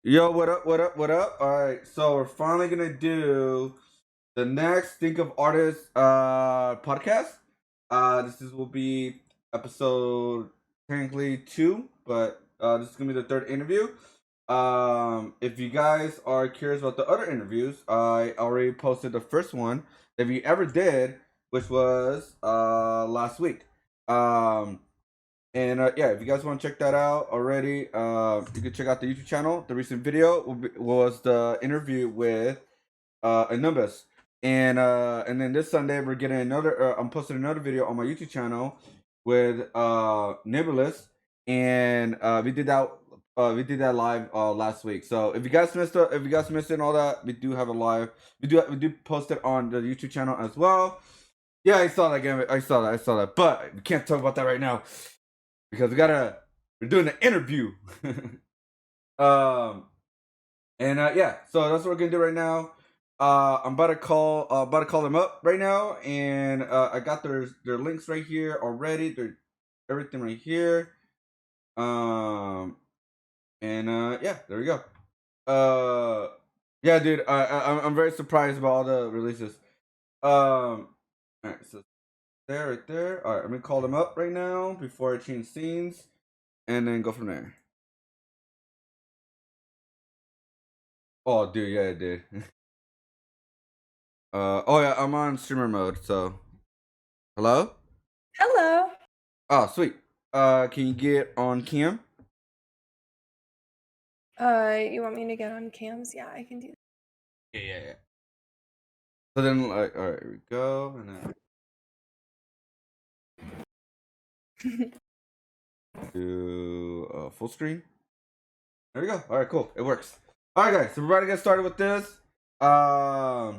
Yo, what up, what up, what up? All right, so we're finally gonna do the next Think of Artist podcast. Will be episode technically 2, but this is gonna be the third interview. If you guys are curious about the other interviews, I already posted the first one, if you ever did, which was last week. Um and yeah, if you guys want to check that out already, you can check out the YouTube channel. The recent video was the interview with Anubis, and then this Sunday we're getting another. I'm posting another video on my YouTube channel with Nicholas, and we did that. We did that live last week. So if you guys missed it and all that, we do have a live. We do post it on the YouTube channel as well. Yeah, I saw that game. I saw that. But we can't talk about that right now because we're doing an interview. um and yeah, so that's what we're gonna do right now. I'm about to call them up right now, and I got their links right here already. Their everything right here. And yeah, there we go. Yeah, dude, I'm very surprised about all the releases. All right, so there, right there. All right, I'm gonna call them up right now before I change scenes, and then go from there. Oh, dude, yeah, I did. Oh yeah, I'm on streamer mode. So, hello. Hello. Oh, sweet. Can you get on cam? You want me to get on cams? Yeah, I can do Yeah. So then, like, all right, here we go, and then that. do full screen. There we go. All right, cool. It works. All right, guys. So we're about to get started with this. Yeah,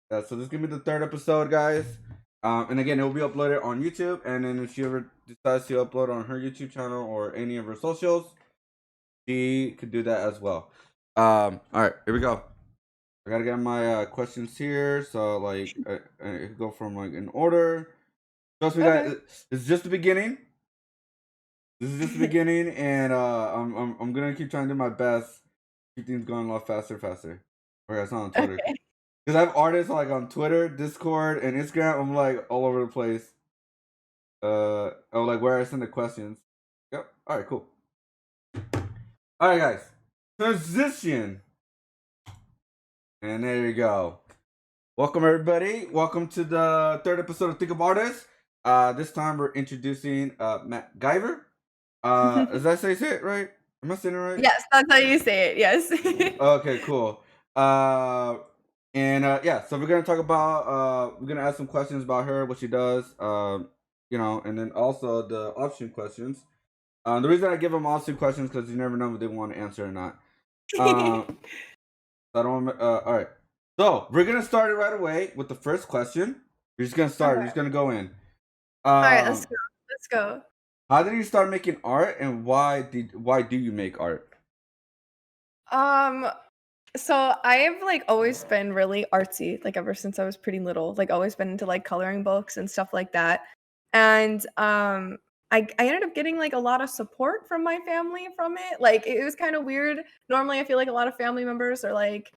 so this is gonna be the third episode, guys. And again, it will be uploaded on YouTube. And then if she ever decides to upload on her YouTube channel or any of her socials, she could do that as well. All right, here we go. I gotta get my questions here. So like, I go from like in order. Trust me, guys. This is just the beginning. This is just the beginning, and I'm gonna keep trying to do my best. Keep things going a lot faster. Okay, it's not on Twitter. Okay. Because I have artists like on Twitter, Discord, and Instagram. I'm like all over the place. Like where I send the questions. Yep. All right. Cool. All right, guys. Transition. And there you go. Welcome everybody. Welcome to the third episode of Think of Artist. This time we're introducing Matt Guyver. Is that say it right? Am I saying it right? Yes, that's how you say it. Yes. Okay, cool. And yeah, so we're gonna talk about we're gonna ask some questions about her, what she does, and then also the option questions. The reason I give them option questions because you never know if they want to answer or not. I don't. All right. So we're gonna start it right away with the first question. We're just gonna start. We're just gonna go in. All right, let's go. Let's go. How did you start making art, and why do you make art? So I've like always been really artsy, like ever since I was pretty little. Like always been into like coloring books and stuff like that. And I ended up getting like a lot of support from my family from it. Like it was kind of weird. Normally I feel like a lot of family members are like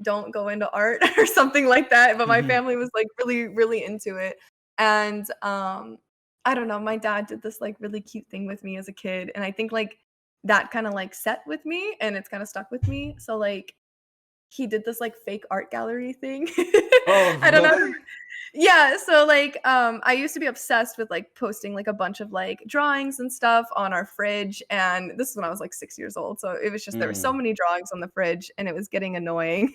don't go into art or something like that, but my family was like really really into it. And I don't know, my dad did this like really cute thing with me as a kid, and I think like that kind of like set with me and it's kind of stuck with me. So like he did this like fake art gallery thing. Oh, I don't know. really? Yeah, so like I used to be obsessed with like posting like a bunch of like drawings and stuff on our fridge, and this is when I was like 6 years old. So it was just there were so many drawings on the fridge and it was getting annoying.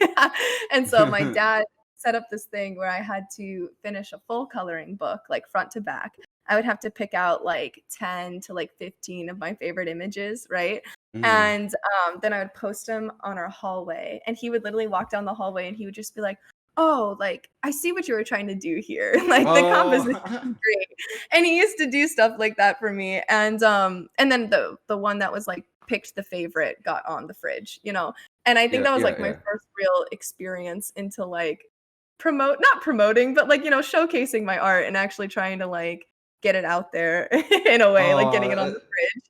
And so my dad set up this thing where I had to finish a full coloring book like front to back. I would have to pick out like 10 to like 15 of my favorite images, right? And then I would post them on our hallway, and he would literally walk down the hallway and he would just be like, "Oh, like I see what you were trying to do here. Like the composition is great." And he used to do stuff like that for me. And then the one that was like picked the favorite got on the fridge, you know. And I think that was like my first real experience into like not promoting, but like, you know, showcasing my art and actually trying to like get it out there in a way, like getting it on the fridge.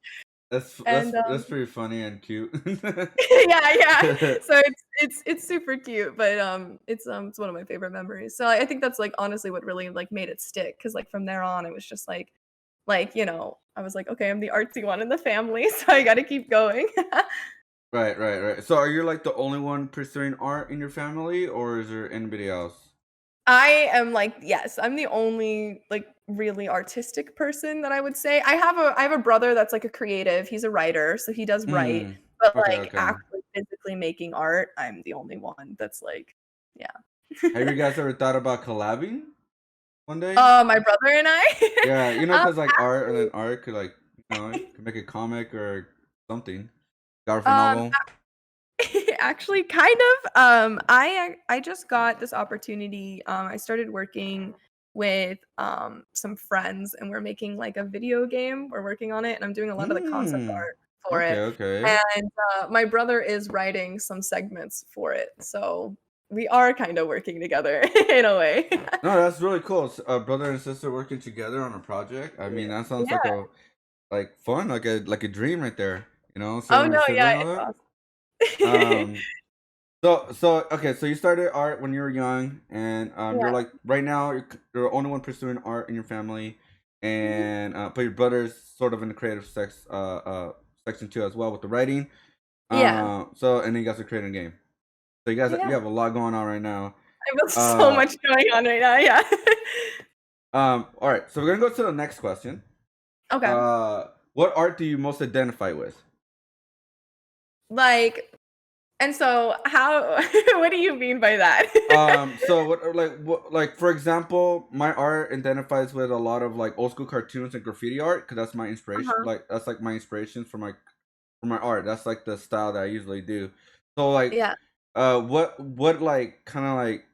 And That's pretty funny and cute. yeah. So it's super cute, but it's one of my favorite memories. So I think that's like honestly what really like made it stick because like from there on it was just I was like, okay, I'm the artsy one in the family, so I got to keep going. Right. So are you like the only one pursuing art in your family, or is there anybody else? I am like, yes, I'm the only like really artistic person that I would say. I have a brother that's like a creative. He's a writer, so he does write, Hmm. but like Okay. actually physically making art, I'm the only one that's like, yeah. Have you guys ever thought about collabing one day? My brother and I. Yeah, cause like art and Actually, then art could like, could make a comic or something. Graphic um, novel. actually, kind of. I just got this opportunity. I started working with some friends, and we're making like a video game. We're working on it, and I'm doing a lot of the concept Hmm. art for Okay, it. okay. And my brother is writing some segments for it, so we are kind of working together in a way. No, that's really cool. A brother and sister working together on a project. I mean, that sounds Yeah. like fun, like a dream right there. Oh Sibling to no, yeah, sibling, all it's that. awesome. Um. So okay. So you started art when you were young, and you're Yeah. like right now you're the only one pursuing art in your family, Mhm. and but your brother's sort of in the creative section too as well with the writing. Yeah. So and then you guys are creating a game. So you Yeah. have a lot going on right now. I have so Uh. much going on right now, yeah. All right. So we're gonna go to the next question. Okay. What art do you most identify with? Like and so how what do you mean by that? So like for example, my art identifies with a lot of like old school cartoons and graffiti art because that's my inspiration. Uh-huh. Like that's like my inspiration for my art. That's like the style that I usually do. So like, Yeah. what like kind of like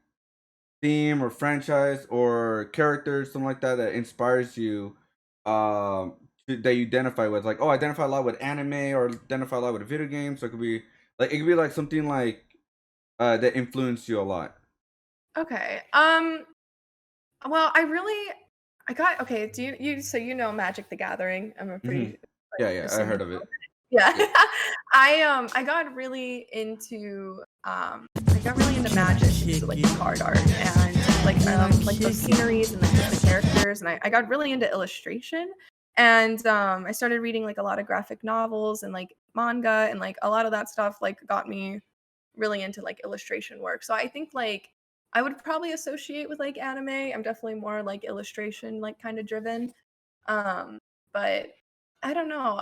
theme or franchise or character something like that that inspires you, that you identify with? Like, oh, I identify a lot with anime or identify a lot with video games. So it could be like something like that influenced you a lot. Okay. Well, I got okay, do you so you know Magic the Gathering? I'm a Hmm. pretty Yeah, I assuming heard of it. yeah. Yeah. I got really into Magic, into like the card art and like the sceneries and like just the characters and I got really into illustration and I started reading like a lot of graphic novels and like manga and like a lot of that stuff like got me really into like illustration work. So I think like I would probably associate with like anime. I'm definitely more like illustration like kind of driven. Um, but I don't know.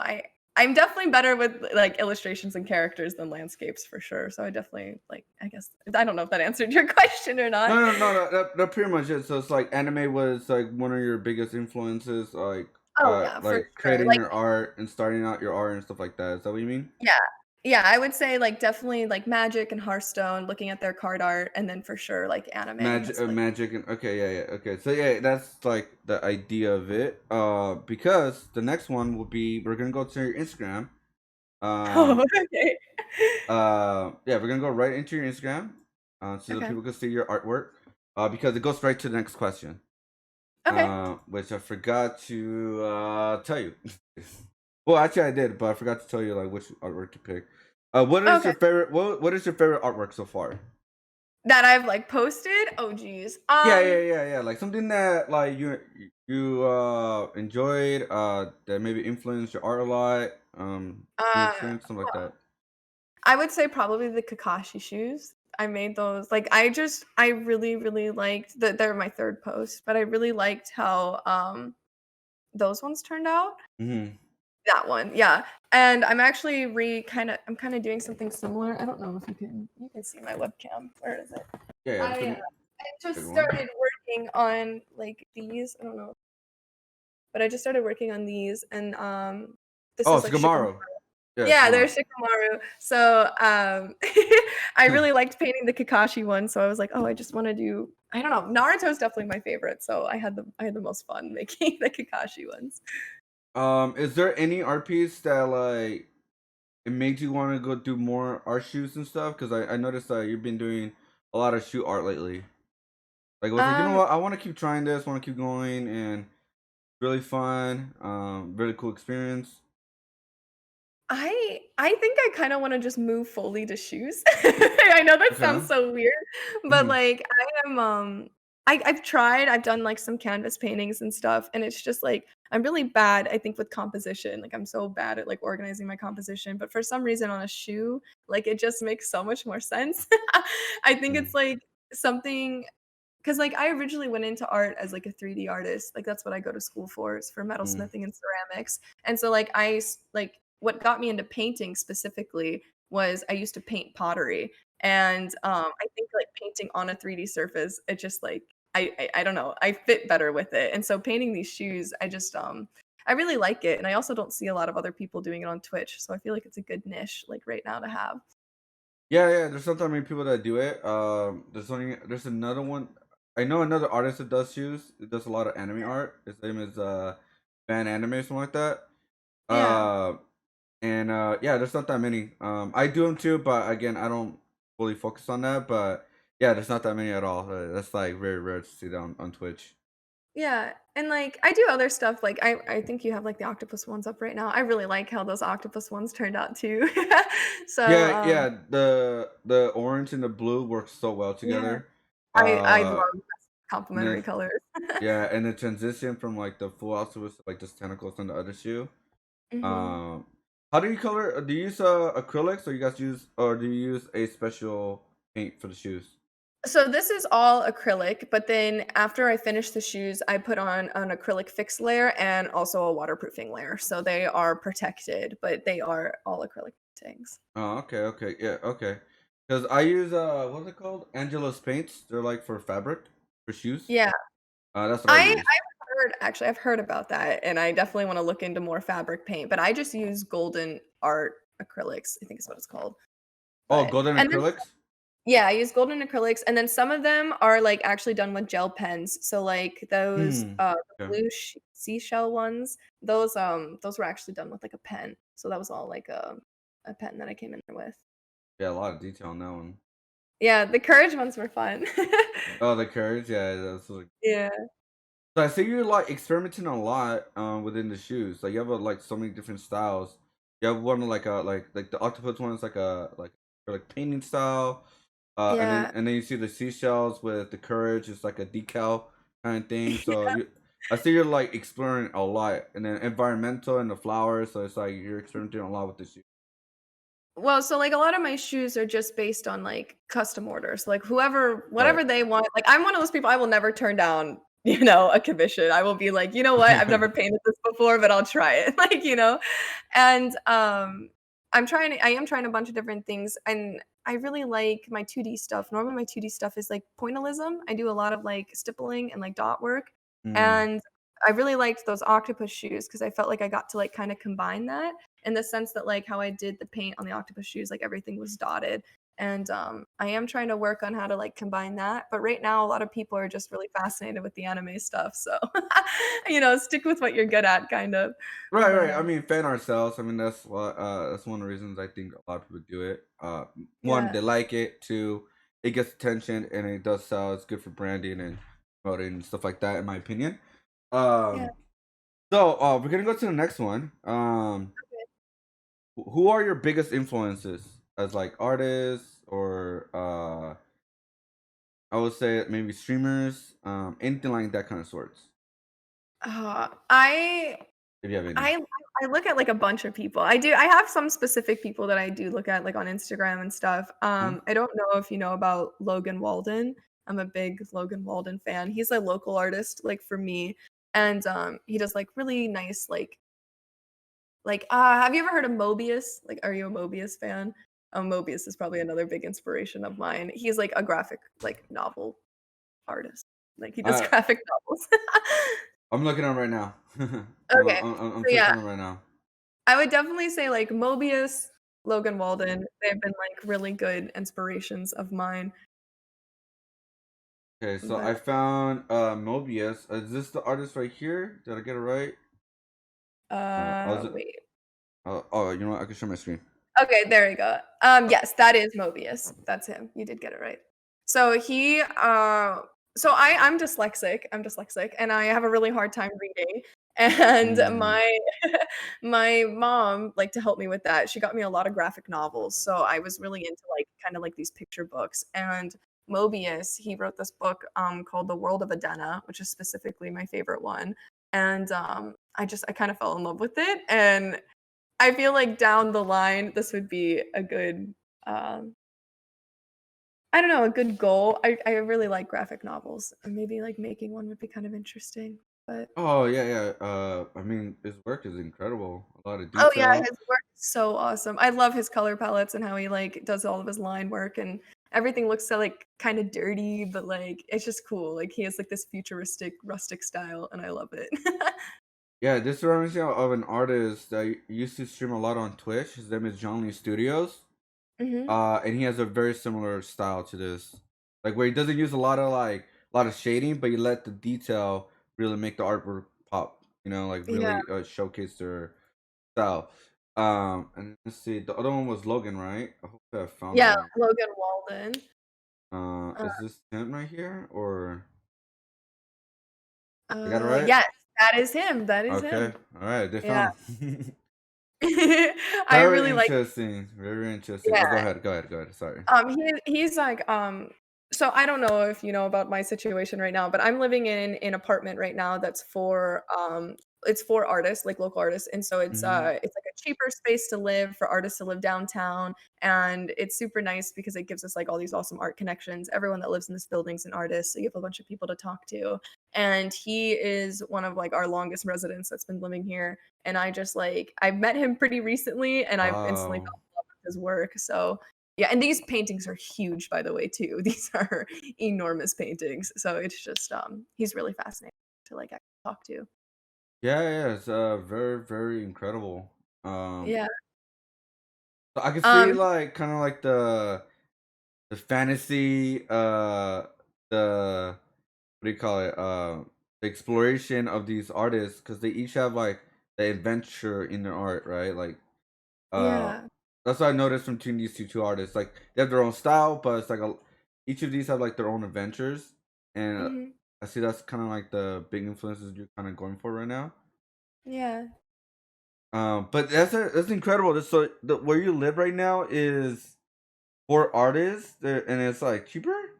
I'm definitely better with like illustrations and characters than landscapes for sure. So I definitely like I guess I don't know if that answered your question or not. No. That pretty much it. So it's like anime was like one of your biggest influences, Oh yeah, for like sure. creating Like your art and starting out your art and stuff like that. Is that what you mean? yeah. Yeah, I would say like definitely like Magic and Hearthstone, looking at their card art, and then for sure like anime Magic, has like magic, and okay, yeah. Okay, so yeah, that's like the idea of it. Because the next one will be we're gonna go to your Instagram. oh Um, okay. yeah, we're gonna go right into your Instagram, so that Okay. people can see your artwork. Because it goes right to the next question. Okay. Which I forgot to tell you. Well, actually, I did, but I forgot to tell you like which artwork to pick. What is Okay. your favorite? What is your favorite artwork so far? That I've like posted? Oh geez. Yeah. Like something that like you enjoyed, that maybe influenced your art a lot, your Uh experience, something like that. I would say probably the Kakashi shoes. I made those like I really, really liked that they're my third post, but I really liked how those ones turned out. Mm-hmm. That one, yeah. And I'm actually I'm kind of doing something similar. I don't know if you can see my webcam. Where is it? Yeah. Just give me I a just good one. started working on like these. I don't know, but I just started working on these and this Oh, is like Shikamaru. Sugamaru. Yeah, Yeah, Sugamaru. there's Shikamaru. So, I really liked painting the Kakashi one, so I was like, "Oh, I just wanna do" I don't know, Naruto's definitely my favorite, so I had the most fun making the Kakashi ones. Is there any art piece that like it made you want to go do more art shoots and stuff? Because I noticed that you've been doing a lot of shoot art lately. Like, was like, you know Um, what? I want to keep trying this. Want to keep going, and really fun. Really cool experience. I think I kinda wanna just move fully to shoes. I know that Okay. sounds so weird, but, Mhm. like, I am, I've done, like, some canvas paintings and stuff, and it's just, like, I'm really bad, I think, with composition, like, I'm so bad at, like, organizing my composition, but for some reason on a shoe, like, it just makes so much more sense. I think Mm. it's, like, something 'cause, like, I originally went into art as, like, a 3D artist, like, that's what I go to school for, is for Mm. metalsmithing and ceramics, and so, like, what got me into painting specifically was I used to paint pottery, and, I think, like, painting on a 3D surface, it just, like I don't know, I fit better with it, and so painting these shoes, I really like it, and I also don't see a lot of other people doing it on Twitch, so I feel like it's a good niche, like, right now to have. Yeah, yeah. There's sometimes many people that do it. There's another one. I know another artist that does shoes. It does a lot of anime art. His name is Van Anime, something like that. Yeah. Uh, and yeah, there's not that many. I do them too, but again, I don't fully focus on that. But yeah, there's not that many at all. That's like very rare to see that on Twitch. Yeah, and, like, I do other stuff, like, I think you have, like, the octopus ones up right now. I really like how those octopus ones turned out too. So, Yeah, yeah. The orange and the blue work so well yeah, together. I Uh, love and complementary then colors. yeah, and the transition from like the full octopus to like just tentacles on the other shoe. Mhm. Um, how do you color? Do you use acrylics, or you guys use, or do you use a special paint for the shoes? So this is all acrylic, but then after I finish the shoes, I put on an acrylic fix layer and also a waterproofing layer. So they are protected, but they are all acrylic paintings. Oh, okay, okay, yeah, okay. Because I use what's it called? Angela's paints. They're like for fabric for shoes. Yeah. That's what I I've use. heard actually, I've heard about that, and I definitely wanna look into more fabric paint, but I just use Golden Art acrylics, I think is what it's called. Oh, But golden and then acrylics. yeah, I use golden acrylics, and then some of them are, like, actually done with gel pens. So, like, Hmm. the Okay. blue seashell ones, those were actually done with, like, a pen. So that was all, like, a pen that I came in with. Yeah, a lot of detail on that one. Yeah, the courage ones were fun. Oh, the curves. Yeah, that's like. Yeah. So I see you're like experimenting a lot within the shoes. Like you have like so many different styles. You have one like the octopus one is like a like painting style. Yeah. And then you see the seashells with the courage. It's like a decal kind of thing. So I see you're like exploring a lot, and then environmental and the flowers. So it's like you're experimenting a lot with the shoes. Well, so, like, a lot of my shoes are just based on, like, custom orders, like, Right. whatever they want, like, I'm one of those people, I will never turn down, a commission. I will be like, "You know what? I've never painted this before, but I'll try it." Like, And, I am trying a bunch of different things, and I really like my 2D stuff. Normally, my 2D stuff is, like, pointillism. I do a lot of, like, stippling and, like, dot work, Mm. and I really liked those octopus shoes because I felt like I got to, like, kinda combine that in the sense that, like, how I did the paint on the octopus shoes, like, everything was dotted, and, I am trying to work on how to, like, combine that, but right now, a lot of people are just really fascinated with the anime stuff, so, stick with what you're good at, kind of, Right, but, right. I mean, fan art sells. I mean, that's one of the reasons I think a lot of people do it. One, yeah, they like it. Two, it gets attention and it does sell. It's good for branding and promoting and stuff like that, in my opinion. yeah. Um, so we're gonna go to the next one. Who are your biggest influences as like artists or I would say maybe streamers, anything like that kind of sorts. Uh, I If you have any. I I look at, like, a bunch of people. I have some specific people that I do look at, like, on Instagram and stuff. Hmm? I don't know if you know about Logan Walden. I'm a big Logan Walden fan. He's a local artist, like, for me, and, he does, like, really nice, have you ever heard of Mobius? Like, are you a Mobius fan? Mobius is probably another big inspiration of mine. He's, like, a graphic, like, novel artist. Like, he does Uh, graphic novels. I'm looking at 'em right now. Okay. I'm So, yeah. searching 'em right now. I would definitely say, like, Mobius, Logan Walden, they've been, like, really good inspirations of mine, Okay, so but, I found Mobius. Is this the artist right here? Did I get it right? Was it? wait. Oh, you know what? I can share my screen. Okay, there you go. Yes, that is Mobius. That's him. You did get it right. So I'm dyslexic, and I have a really hard time reading. And Mm, my mom, like, to help me with that, she got me a lot of graphic novels, so I was really into, like, kinda like these picture books, and Mobius, he wrote this book, called The World of Adena, which is specifically my favorite one, and, I kinda fell in love with it, and I feel like down the line, this would be a good, um I don't know, a good goal. I really like graphic novels, and maybe, like, making one would be kind of interesting, but oh yeah, yeah. I mean, his work is incredible. A lot of oh, yeah, detail. his work is so awesome. I love his color palettes and how he, like, does all of his line work, and everything looks so, like, kinda dirty, but, like, it's just cool. Like, he has, like, this futuristic, rustic style, and I love it. Yeah, this reminds me of an artist that used to stream a lot on Twitch. His name is Johnny Studios. Mhm. And he has a very similar style to this, like where he doesn't use a lot of shading, but you let the detail really make the artwork pop. You know, like Yeah, really showcase their style. And let's see, the other one was Logan, right? I hope I found it yeah, right. Logan Walden. Uh, Is this him right here, or I got it right? yes, that is him, that is Okay, him. all right, they Yeah. found him. I Very really like interesting, very interesting. Oh, yeah. go ahead. Sorry. He's like, so I don't know if you know about my situation right now, but I'm living in an apartment right now that's for it's for artists, like local artists. And so Hmm. it's like a cheaper space to live for artists to live downtown. And it's super nice because it gives us like all these awesome art connections. Everyone that lives in this building's an artist, so you have a bunch of people to talk to. And he is one of like our longest residents that's been living here. And I met him pretty recently and I've instantly Wow. fell in love with his work. So yeah, and these paintings are huge, by the way, too. These are enormous paintings. So it's just, he's really fascinating to like actually talk to. Yeah, yeah, it's very, very incredible. Um, Yeah. so I can see Um, like kind of like the fantasy, the what do you call it? The exploration of these artists because they each have like the adventure in their art, right? Like, uh, yeah. that's what I noticed from between these two artists. Like they have their own style, but it's like each of these have like their own adventures, and Mhm. I see that's kind of like the big influences you're kind of going for right now. Yeah. But that's incredible. So where you live right now is for artists, and it's like cheaper.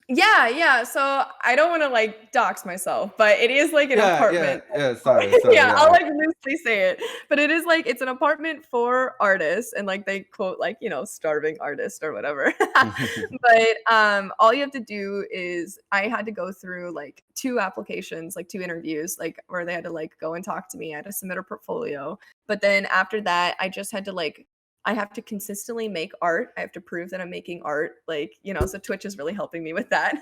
Yeah, yeah. So I don't wanna, like, dox myself, but it is, like, an Yeah, yeah, apartment yeah. for Sorry, sorry. yeah, I'll, Yeah. like, loosely say it. But it is, like it's an apartment for artists and, like, they quote, like, "starving artist" or whatever. But, all you have to do is I had to go through, like, 2 applications, like, 2 interviews, like, where they had to, like, go and talk to me. I had to submit a portfolio. But then after that, I just had to, like I have to consistently make art. I have to prove that I'm making art, like, so Twitch is really helping me with that.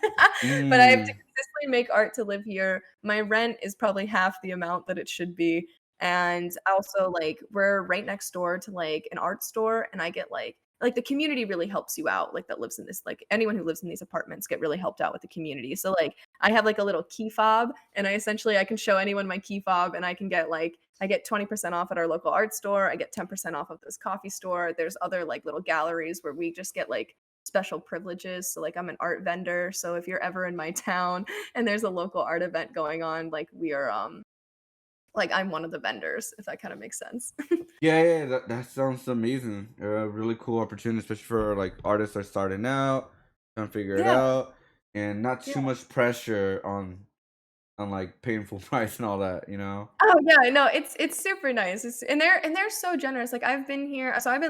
But I have to Mm. consistently make art to live here. My rent is probably half the amount that it should be. And also, like, we're right next door to like an art store, and I get like the community really helps you out, like that lives in this like anyone who lives in these apartments get really helped out with the community. So like I have like a little key fob and I can show anyone my key fob and I get 20% off at our local art store. I get 10% off of this coffee store. There's other like little galleries where we just get like special privileges. So like I'm an art vendor. So if you're ever in my town and there's a local art event going on, like we are like I'm one of the vendors, if that kind of makes sense. Yeah, yeah. That sounds amazing. A really cool opportunity, especially for like artists that are starting out, trying to figure it Yeah. out, and not Yeah. too much pressure on like paying full price and all that. You know. Oh, yeah, no, it's super nice. They're so generous. Like I've been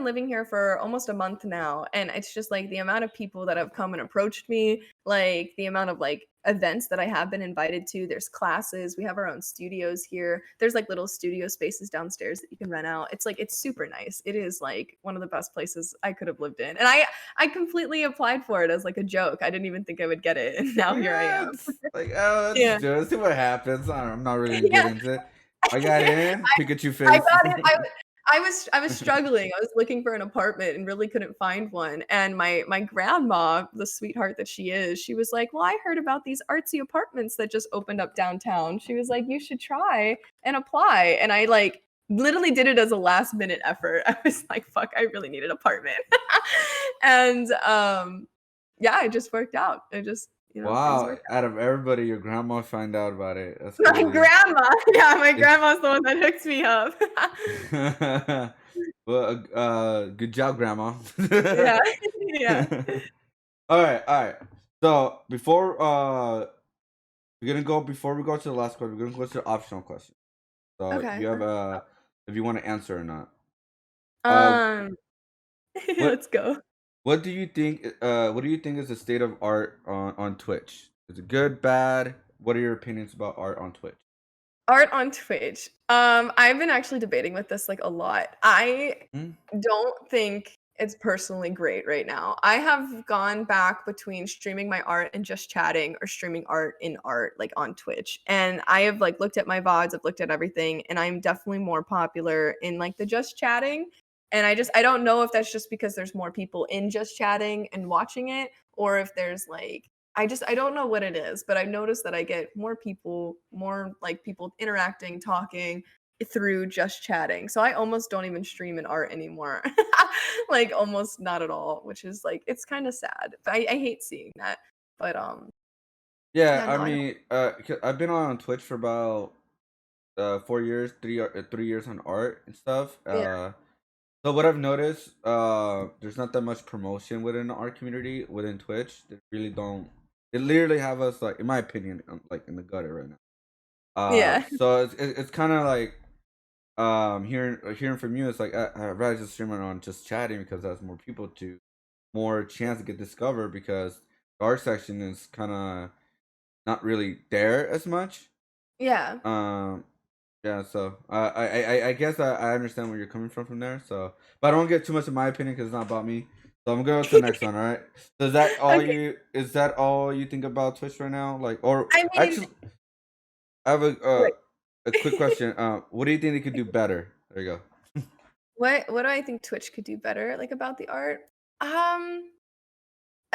living here for almost a month now, and it's just like the amount of people that have come and approached me, like the amount of like events that I have been invited to. There's classes. We have our own studios here. There's like little studio spaces downstairs that you can rent out. It's super nice. It is like one of the best places I could have lived in. And I completely applied for it as like a joke. I didn't even think I would get it, and now here I am. What? Like, oh, let's Yeah. just do it. Let's see what happens. I'm not really gonna get Yeah. into it. I got in, Pikachu I face. got it. I was struggling. I was looking for an apartment and really couldn't find one. And my grandma, the sweetheart that she is, she was like, "Well, I heard about these artsy apartments that just opened up downtown." She was like, "You should try and apply." And I like literally did it as a last minute effort. I was like, "Fuck, I really need an apartment." And yeah, it just worked out. you know, things Wow, work out of everybody, your grandma find out about it. That's out. My crazy. grandma. Yeah, my Yeah. grandma's the one that hooked me up. Well, good job, grandma. Yeah. Yeah. All right. So before we go to the last question, we're gonna go to the optional question. So Okay. you have if you want to answer or not. Uh, Um, what let's go. what do you think? What do you think is the state of art on Twitch? Is it good, bad? What are your opinions about art on Twitch? Art on Twitch. I've been actually debating with this like a lot. I Hmm? don't think it's personally great right now. I have gone back between streaming my art and just chatting or streaming art in art like on Twitch. And I have like looked at my VODs, I've looked at everything, and I'm definitely more popular in like the just chatting. And I don't know if that's just because there's more people in just chatting and watching it, or if there's like I don't know what it is, but I've noticed that I get more like people interacting, talking through just chatting. So I almost don't even stream in art anymore. Like almost not at all, which is like it's kind of sad. But I hate seeing that. But Yeah, yeah, I no, I don't. mean, I've been on Twitch for about 4 years, 3 years on art and stuff. Yeah. So what I've noticed, there's not that much promotion within the art community within Twitch. They really don't. They literally have us like, in my opinion, like in the gutter right now. Yeah. So it's kind of like hearing from you. It's like I'd rather just stream it on just chatting because that's more chance to get discovered because the art section is kind of not really there as much. Yeah. Um, yeah, so I guess I understand where you're coming from there. So, but I don't get too much of my opinion because it's not about me. So I'm gonna go to the next one. All right. So Okay. is that all you think about Twitch right now? Like, or I mean, actually, I have what a quick question. What do you think they could do better? There you go. what do I think Twitch could do better like about the art? Um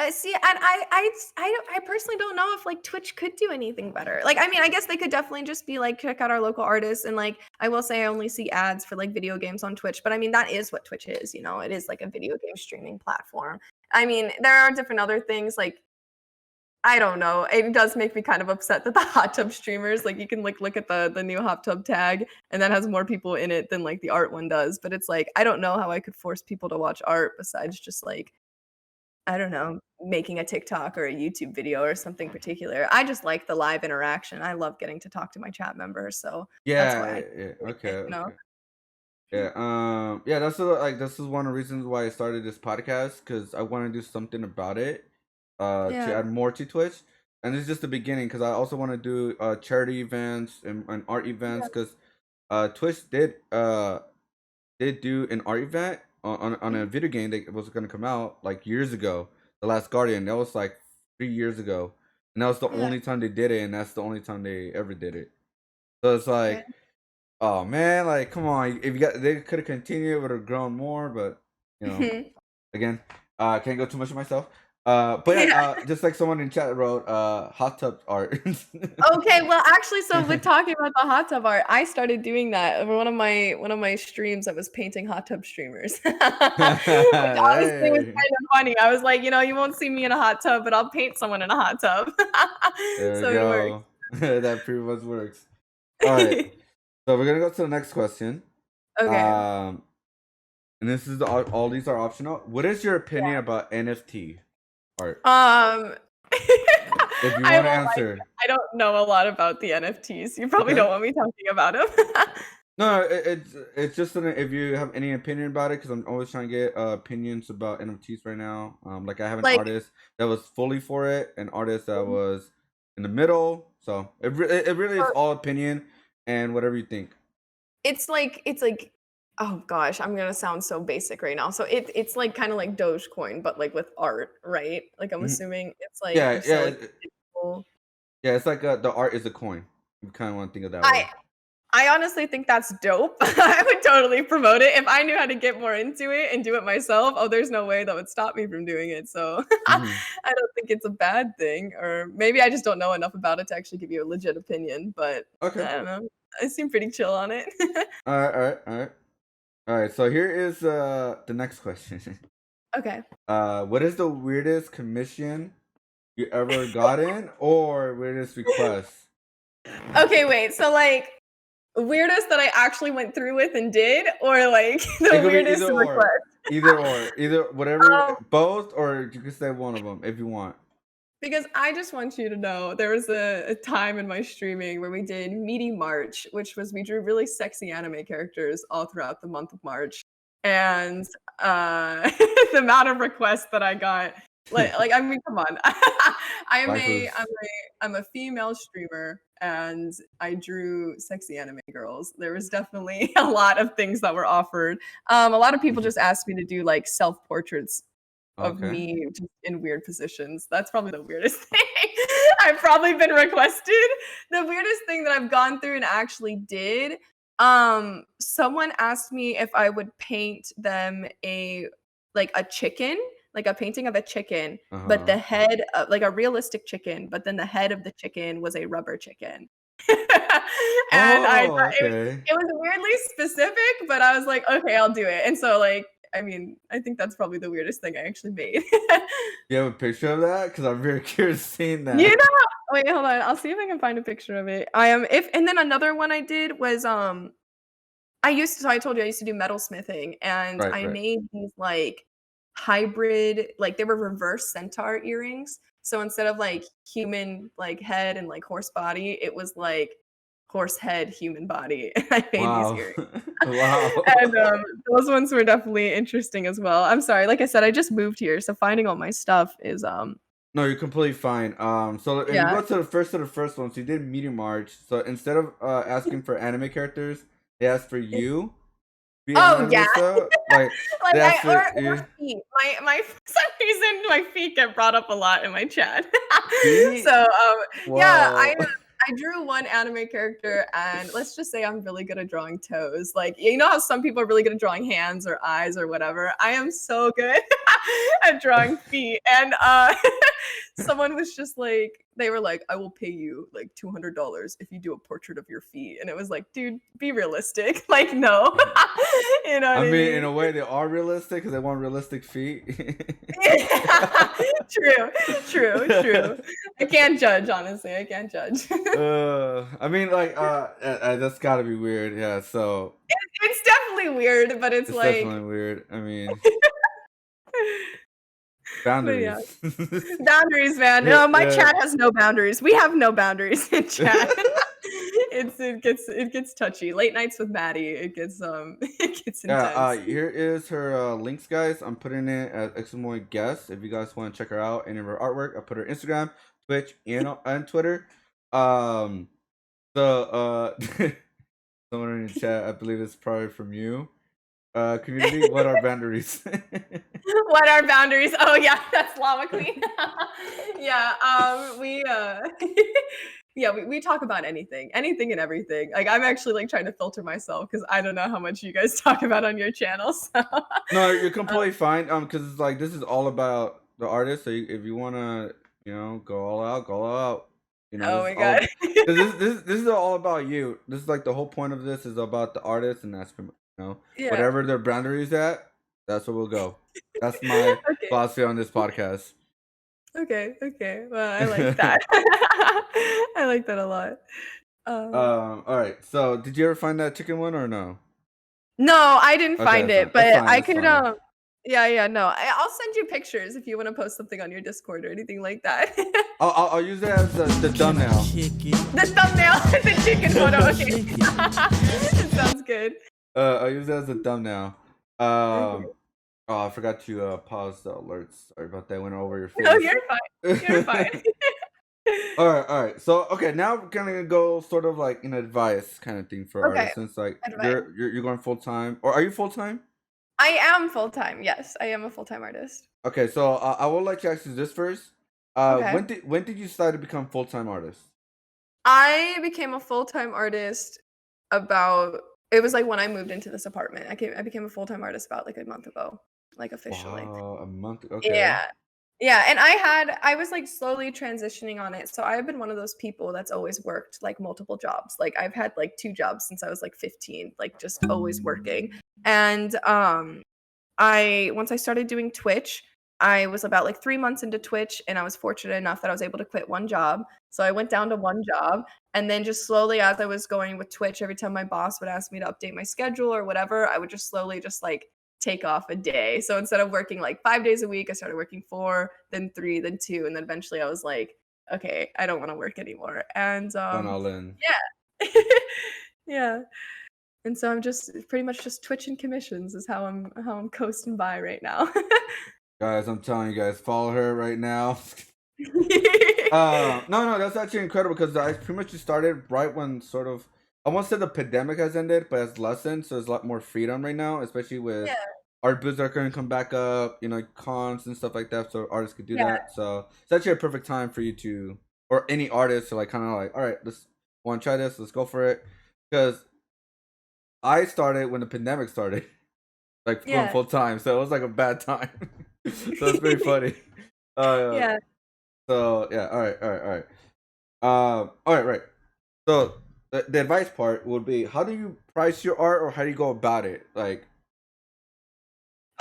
See, and I personally don't know if like Twitch could do anything better. Like, I mean, I guess they could definitely just be like, check out our local artists, and like, I will say I only see ads for like video games on Twitch, but I mean, that is what Twitch is. You know, it is like a video game streaming platform. I mean, there are different other things like I don't know. It does make me kind of upset that the hot tub streamers, like you can like look at the new hot tub tag, and that has more people in it than like the art one does. But it's like I don't know how I could force people to watch art besides just like I don't know, making a TikTok or a YouTube video or something particular. I just like the live interaction. I love getting to talk to my chat members, so that's why I Yeah. like Okay. it, you know? Okay. Yeah. Yeah. This is one of the reasons why I started this podcast because I want to do something about it. To Yeah, add more to Twitch, and this is just the beginning because I also want to do charity events and art events yeah, because Twitch did do an art event on a mhm, video game that was going to come out like years ago. The Last Guardian. That was like 3 years ago, and that was the yeah, only time they did it, and that's the only time they ever did it. So it's yeah. like, oh man, like come on, if you got they could have continued, it would have grown more, but you know, Mhm. again, can't go too much of myself. But yeah, Yeah. just like someone in chat wrote, hot tub art. Okay, well, actually, so with talking about the hot tub art, I started doing that over one of my streams. I was painting hot tub streamers, which honestly was Hey, kind of funny. I was like, you won't see me in a hot tub, but I'll paint someone in a hot tub. there we So it works. go. That pretty much works. All right, so we're gonna go to the next question. Okay. Um, and this is all these are optional. What is your opinion about NFT art? Um, If you I want to won't lie to you, answer, I don't know a lot about the NFTs. You probably okay. don't want me talking about them. No, it's just if you have any opinion about it, because I'm always trying to get opinions about NFTs right now. Like I have an Like artist that was fully for it, an artist that was in the middle. So it really is or all opinion and whatever you think. it's like oh gosh, I'm gonna sound so basic right now. So it's like kinda like Dogecoin, but like with art, right? Like I'm Mhm. assuming it's like Yeah, you yeah, sell like digital yeah. It's like the art is a coin. You kind of want to think of that way. I I honestly think that's dope. I would totally promote it. If I knew how to get more into it and do it myself, oh, there's no way that would stop me from doing it. So Hmm. I don't think it's a bad thing. Or maybe I just don't know enough about it to actually give you a legit opinion. But Okay. I don't know. I seem pretty chill on it. All right. All right. All right. All right. So here is the next question. Okay. What is the weirdest commission you ever gotten, or weirdest request? Okay, wait. So like weirdest that I actually went through with and did, or like It the could be weirdest request? either whatever, Um, both, or you can say one of them if you want. because I just want you to know there was a time in my streaming where we did Meaty March, which was we drew really sexy anime characters all throughout the month of March. And the amount of requests that I got, like I mean, come on. Life is I'm a female streamer and I drew sexy anime girls. There was definitely a lot of things that were offered. A lot of people just asked me to do like self-portraits of okay. me just in weird positions. That's probably the weirdest thing I've probably been requested. The weirdest thing that I've gone through and actually did, someone asked me if I would paint them a chicken, like a painting of a chicken, but Uh-huh. the head like a realistic chicken, but then the head of the chicken was a rubber chicken. And I Oh, thought okay. it was weirdly specific, but I was like, "Okay, I'll do it." And so, like, I mean, I think that's probably the weirdest thing I actually made. You have a picture of that? Because I'm very curious seeing You that. know wait, hold on, I'll see if I can find a picture of it. I am if and then another one I did was, I told you I used to do metalsmithing, and Right, I right. made these, like, hybrid like, they were reverse centaur earrings. So instead of, like, human, like, head and, like, horse body, it was, like, horse head, human body, and I made these Wow. earrings. Wow. And, those ones were definitely interesting as well. I'm sorry, like I said, I just moved here, so finding all my stuff is, No, you're completely fine. So if you yeah. go to the first one, so you did Meteor March. So instead of asking for anime characters, they asked for you, Oh, Vietnam yeah. Lisa. Like Like, they asked I for or you. feet. My for some reason, my feet get brought up a lot in my chat. Feet? So, yeah, Whoa. I drew one anime character, and let's just say I'm really good at drawing toes. Like, you know how some people are really good at drawing hands or eyes or whatever? I am so good at drawing feet, and, someone was just like they were like, "I will pay you, like, $200 if you do a portrait of your feet," and it was like, "Dude, be realistic." Like, no. You know what I I mean, in mean? a way, they are realistic because they want realistic feet. True, true. I can't judge, honestly, I can't judge. I mean, like, that's gotta be weird. Yeah. So It's definitely weird, but it's it's like definitely weird. I mean, but yeah. boundaries. Boundaries, man. Yeah, No, my yeah. chat has no boundaries. We have no boundaries in chat. It gets touchy. Late nights with Maddie, it gets, it gets Yeah, intense. here is her links, guys. I'm putting it as Examoy Guest. If you guys want to check her out, any of her artwork, I put her Instagram, Twitch, and Twitter. Um, so someone in the chat, I believe it's probably from you. Community, what are boundaries? What are boundaries? Oh yeah, that's Llama Queen. Yeah, we yeah, we talk about anything and everything. Like I'm actually like trying to filter myself because I don't know how much you guys talk about on your channel. So, No, you're completely fine. Because it's like this is all about the artist. So if you wanna, go all out, go all out. oh This is my all. god. This is all about you. This is like the whole point of this is about the artist, and that's Yeah. whatever their boundaries at. That's where we'll go. That's my Okay. philosophy on this podcast. Okay. Well, I like that. I like that a lot. All right. So, did you ever find that chicken one or no? No, I didn't Okay, find that's fine. it, That's but fine. I That's could, fine. yeah, no. I'll send you pictures if you wanna post something on your Discord or anything like that. I'll use it as the thumbnail. The thumbnail, the chicken photo, okay. It sounds good. I'll use it as a thumbnail. Okay. Oh, I forgot to pause the alerts. Sorry about that. Went over your No, face. you're fine. You're fine. All right. So, okay, now we're gonna go sort of like an advice kind of thing for Okay, artists. Since like advice. you're going full time, or are you full time? I am full-time, yes, I am a full-time artist. Okay, so I will let you ask you this first. Okay. When did you decide to become full time artist? I became a full-time artist about it was, like, when I moved into this apartment. I became a full-time artist about, like, a month ago, like, officially. Wow, a month. Okay. Yeah. Yeah, and I was, like, slowly transitioning on it, so I've been one of those people that's always worked, like, multiple jobs. Like, I've had, like, 2 jobs since I was, like, 15, like, just always working. And, I once I started doing Twitch, I was about like 3 months into Twitch, and I was fortunate enough that I was able to quit one job. So I went down to one job, and then just slowly as I was going with Twitch, every time my boss would ask me to update my schedule or whatever, I would just slowly just like take off a day. So instead of working like 5 days a week, I started working 4, then 3, then 2, and then eventually I was like, okay, I don't want to work anymore. And Going all in. yeah. Yeah. And so I'm just pretty much just Twitching commissions is how I'm coasting by right now. Guys, I'm telling you guys, follow her right now. No, that's actually incredible because I pretty much just started right when sort of I won't say the pandemic has ended, but it's lessened, so there's a lot more freedom right now, especially with Yeah, art booths are going to come back up, cons and stuff like that, so artists could do yeah, that. So it's actually a perfect time for you to, or any artist to like kind of like, all right, let's want to try this, let's go for it, because I started when the pandemic started, like going yeah. full time, so it was like a bad time. So it's pretty funny. Uh, Yeah. so yeah, all right. All right, right. So the advice part would be, how do you price your art, or how do you go about it? Like,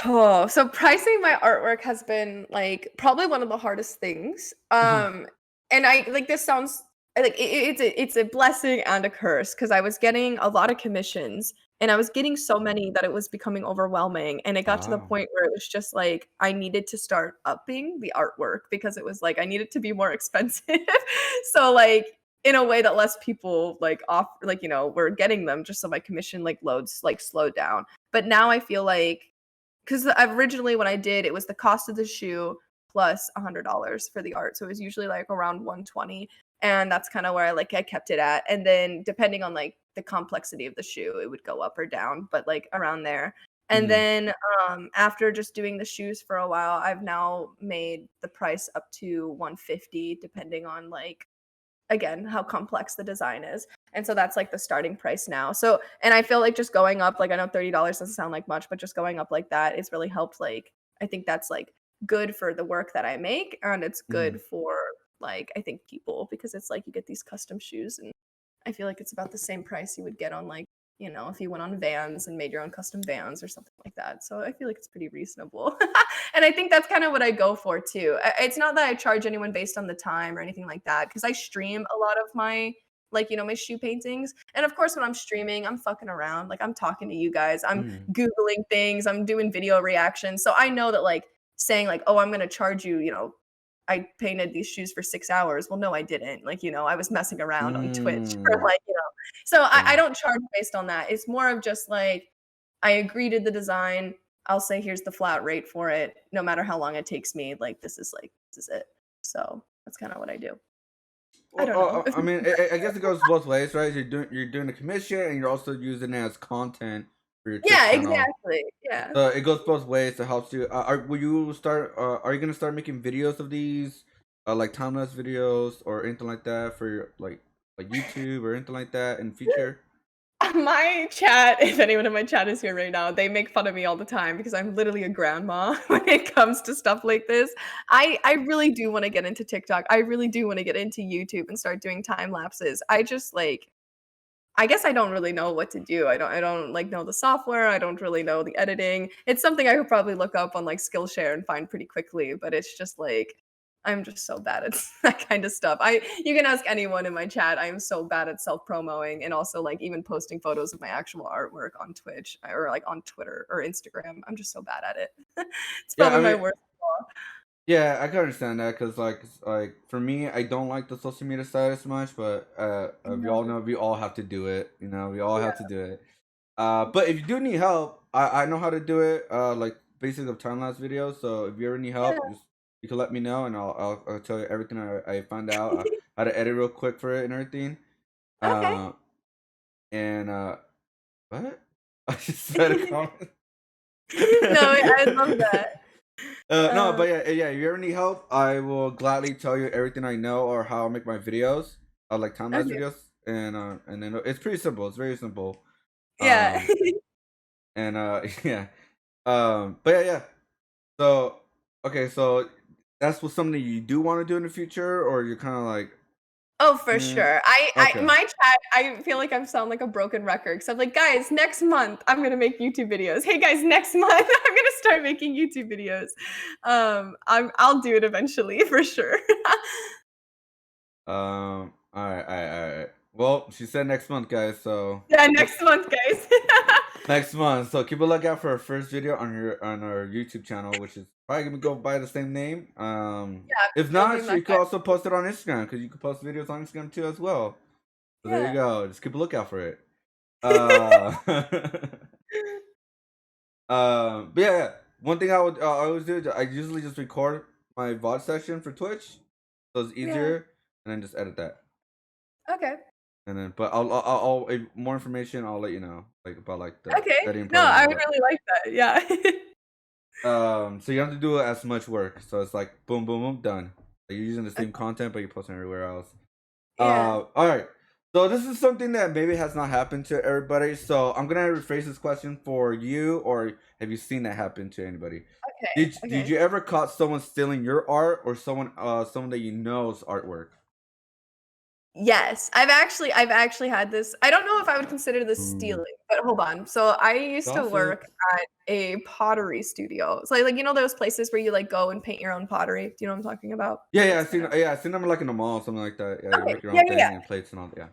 Oh, so pricing my artwork has been, like, probably one of the hardest things. mhm. And I like, this sounds like it's a blessing and a curse because I was getting a lot of commissions, and I was getting so many that it was becoming overwhelming, and it got to the Wow. point where it was just, like, I needed to start upping the artwork because it was, like, I needed to be more expensive. So, like, in a way that less people, like, were getting them just so my commission, like, loads, like, slowed down. But now I feel like, because originally when I did, it was the cost of the shoe plus $100 for the art, so it was usually, like, around 120, and that's kinda where I kept it at, and then depending on, like, the complexity of the shoe, it would go up or down, but, like, around there. And Mhm. then, after just doing the shoes for a while, I've now made the price up to 150 depending on, like, again, how complex the design is. And so that's like the starting price now. So, and I feel like just going up, like, I know $30 doesn't sound like much, but just going up like that, it's really helped. Like, I think that's like good for the work that I make. And it's Mhm. good for, like, I think people, because it's like you get these custom shoes, and I feel like it's about the same price you would get on, like, if you went on Vans and made your own custom Vans or something like that. So I feel like it's pretty reasonable. And I think that's kind of what I go for too. It's not that I charge anyone based on the time or anything like that, because I stream a lot of my, like, my shoe paintings. And of course, when I'm streaming, I'm fucking around. Like, I'm talking to you guys, I'm Mhm. Googling things, I'm doing video reactions. So I know that, like, saying like, oh, I'm going to charge you, I painted these shoes for 6 hours. Well, no, I didn't. Like, I was messing around on Twitch for, Mm. like. So I Yeah. don't charge based on that. It's more of just like, I agree to the design. I'll say, here's the flat rate for it. No matter how long it takes me, like, this is it. So that's kind of what I do. I Well, don't know. I mean, I guess it goes both ways, right? You're doing a commission, and you're also using it as content for your Twitch Yeah, channel. exactly. Yeah. So it goes both ways. It helps you. Will you start? Are you gonna start making videos of these, like time lapse videos or anything like that for your like YouTube or anything like that in future? My chat, if anyone in my chat is here right now, they make fun of me all the time because I'm literally a grandma when it comes to stuff like this. I really do wanna get into TikTok. I really do wanna get into YouTube and start doing time lapses. I just, like, I guess I don't really know what to do. I don't, like, know the software. I don't really know the editing. It's something I could probably look up on, like, Skillshare and find pretty quickly, but it's just, like, I'm just so bad at that kind of stuff. You can ask anyone in my chat. I am so bad at self-promoting, and also, like, even posting photos of my actual artwork on Twitch or, like, on Twitter or Instagram. I'm just so bad at it. It's Yeah, probably I my mean, worst flaw. yeah, I can understand that because like for me, I don't like the social media side as much, but we all No. know we all have to do it. We all have to Yeah. do it. But if you do need help, I know how to do it. Like basics of time lapse videos. So if you ever need Yeah. help, just you can let me know, and I'll tell you everything I found out, how to edit real quick for it and everything. Okay. Uh, and what? I just said a comment. No, I love that. No, Um, but yeah. If you ever need help, I will gladly tell you everything I know or how I make my videos. I like time lapse okay. videos, and then it's pretty simple. It's very simple. Yeah. Um, and yeah. But yeah. So okay, so that's what something you do want to do in the future, or you're kind of like, Oh, for Mm, sure. I okay. my chat, I feel like I sound like a broken record because I'm like, "Guys, next month, I'm gonna make YouTube videos. Hey, guys, next month, I'm gonna start making YouTube videos." I'll do it eventually for sure. All right. Well, she said next month, guys. So Yeah, next month, guys. next month. So keep a lookout for our first video on our YouTube channel, which is probably gonna go by the same name. Yeah, If it'll be not, my you could also post it on Instagram because you can post videos on Instagram too as well. So there you yeah. go. Just keep a lookout for it. Uh, but yeah, one thing I always do, I usually just record my VOD session for Twitch, so it's Yeah. easier, and then just edit that. Okay. And then, but if more information, I'll let you know, like about like the Okay. editing No, program and I all would that. really like that. Yeah. So you don't have to do as much work. So it's like boom, boom, boom, done. Like you're using the same content, but you're posting everywhere else. Yeah. All right. So this is something that maybe has not happened to everybody. So I'm gonna rephrase this question for you, or have you seen that happen to anybody? Okay. Did Okay. you ever caught someone stealing your art, or someone that you know's artwork? Yes, I've actually had this. I don't know if I would consider this Ooh, stealing, but hold on. So I used to gossip. work at a pottery studio. So like you know those places where you like go and paint your own pottery. Do you know what I'm talking about? Yeah, It's kind of I seen them like in the mall, something like that. Yeah, you okay. make your Yeah, own yeah, yeah. thing and plates and all. Yeah.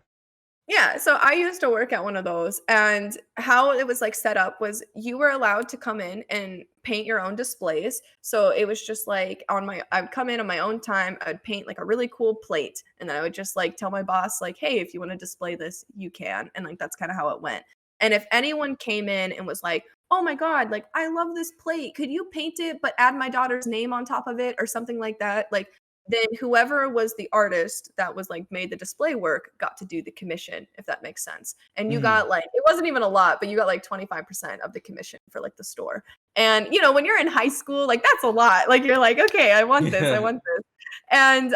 Yeah, so I used to work at one of those, and how it was, like, set up was you were allowed to come in and paint your own displays, so it was just, like, I would come in on my own time, I would paint, like, a really cool plate, and then I would just, like, tell my boss, like, "Hey, if you wanna display this, you can," and, like, that's kinda how it went, and if anyone came in and was like, "Oh my god, like, I love this plate, could you paint it but add my daughter's name on top of it?" or something like that, like, then whoever was the artist that was, like, made the display work got to do the commission, if that makes sense, and you Hmm. got, like it wasn't even a lot, but you got, like, 25% of the commission for, like, the store, and, you know, when you're in high school, like, that's a lot, like, you're like, "Okay, I Yeah. want this," and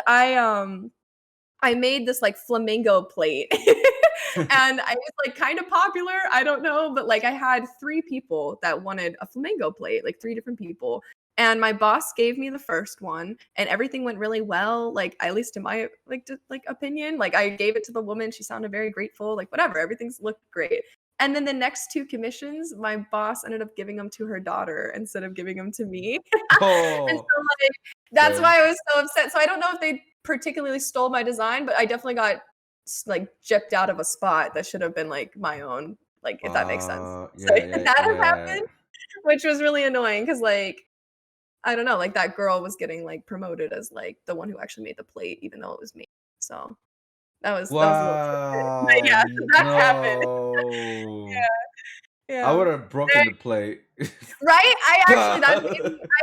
I made this, like, flamingo plate, and I was, like, kinda popular, I don't know, but, like, I had 3 people that wanted a flamingo plate, like, 3 different people, and my boss gave me the first one, and everything went really well, like, at least in my, like, opinion, like, I gave it to the woman, she sounded very grateful, like, whatever, everything's looked great, and then the next 2 commissions, my boss ended up giving them to her daughter instead of giving them to me, and Oh, so, like, that's okay. why I was so upset, so I don't know if they particularly stole my design, but I definitely got like gypped out of a spot that should have been like my own, like if that makes sense. So Yeah, yeah, yeah, that has yeah. happened, which was really annoying because like I don't know, like that girl was getting like promoted as like the one who actually made the plate, even though it was me. So that was a little twisted. But Wow, yeah, so that happened. no. Yeah, I yeah. would have broken the plate. Right? I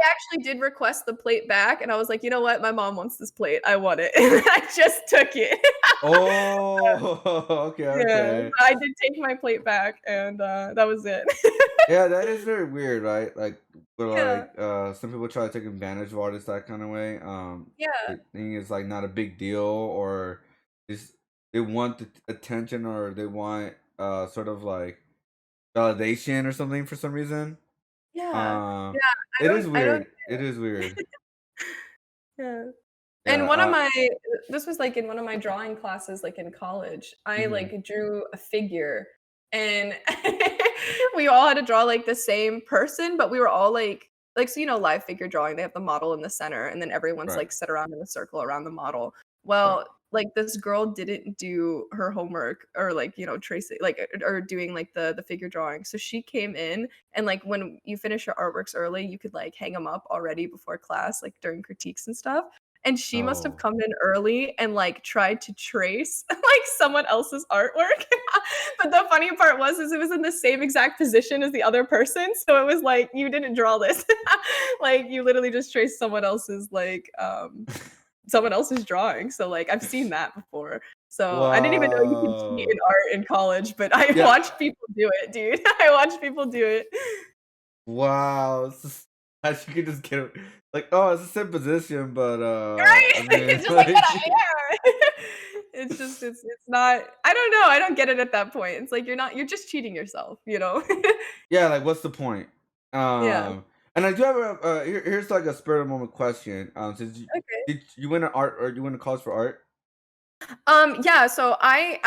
actually did request the plate back, and I was like, "You know what? My mom wants this plate. I want it." And I just took it. Oh, okay, Yeah, okay. so I did take my plate back, and, that was it. Yeah, that is very weird, right? Like, where Yeah, some people try to take advantage of artists that kind of way. yeah, They think it's like not a big deal, or just they want the attention, or they want sort of like validation or something for some reason. yeah, Uh, yeah, it is I don't weird. It is weird. yeah. Yeah. And one of my this was, like, in one of my drawing classes, like, in college, I, Mhm. like, drew a figure, and we all had to draw, like, the same person, but we were all, so, you know, live figure drawing, they have the model in the center, and then everyone's, Right. like, sit around in a circle around the model. Right. Well, like, this girl didn't do her homework or, like, you know, trace it like, or doing, like, the figure drawing, so she came in, and, like, when you finish your artworks early, you could, like, hang them up already before class, like, during critiques and stuff, and she must have Oh. come in early and, like, tried to trace, like, someone else's artwork. But the funny part was it was in the same exact position as the other person, so it was like, "You didn't draw this." Like, you literally just traced someone else's drawing, so, like, I've seen that before. So, I didn't even know you could cheat in Wow. art in college, but I Yeah. watched people do it, dude. I watched people do it. Wow. It's just, as you can just get like, oh, it's the same position, but Right? I mean, It's just like like, that yeah. It's just it's not I don't know, I don't get it at that point. It's like you're just cheating yourself, you know? yeah, like, what's the point? Yeah. And I do have here's like a spur of the moment question. Since Okay. did you win an art or you went to college for art? Yeah, so I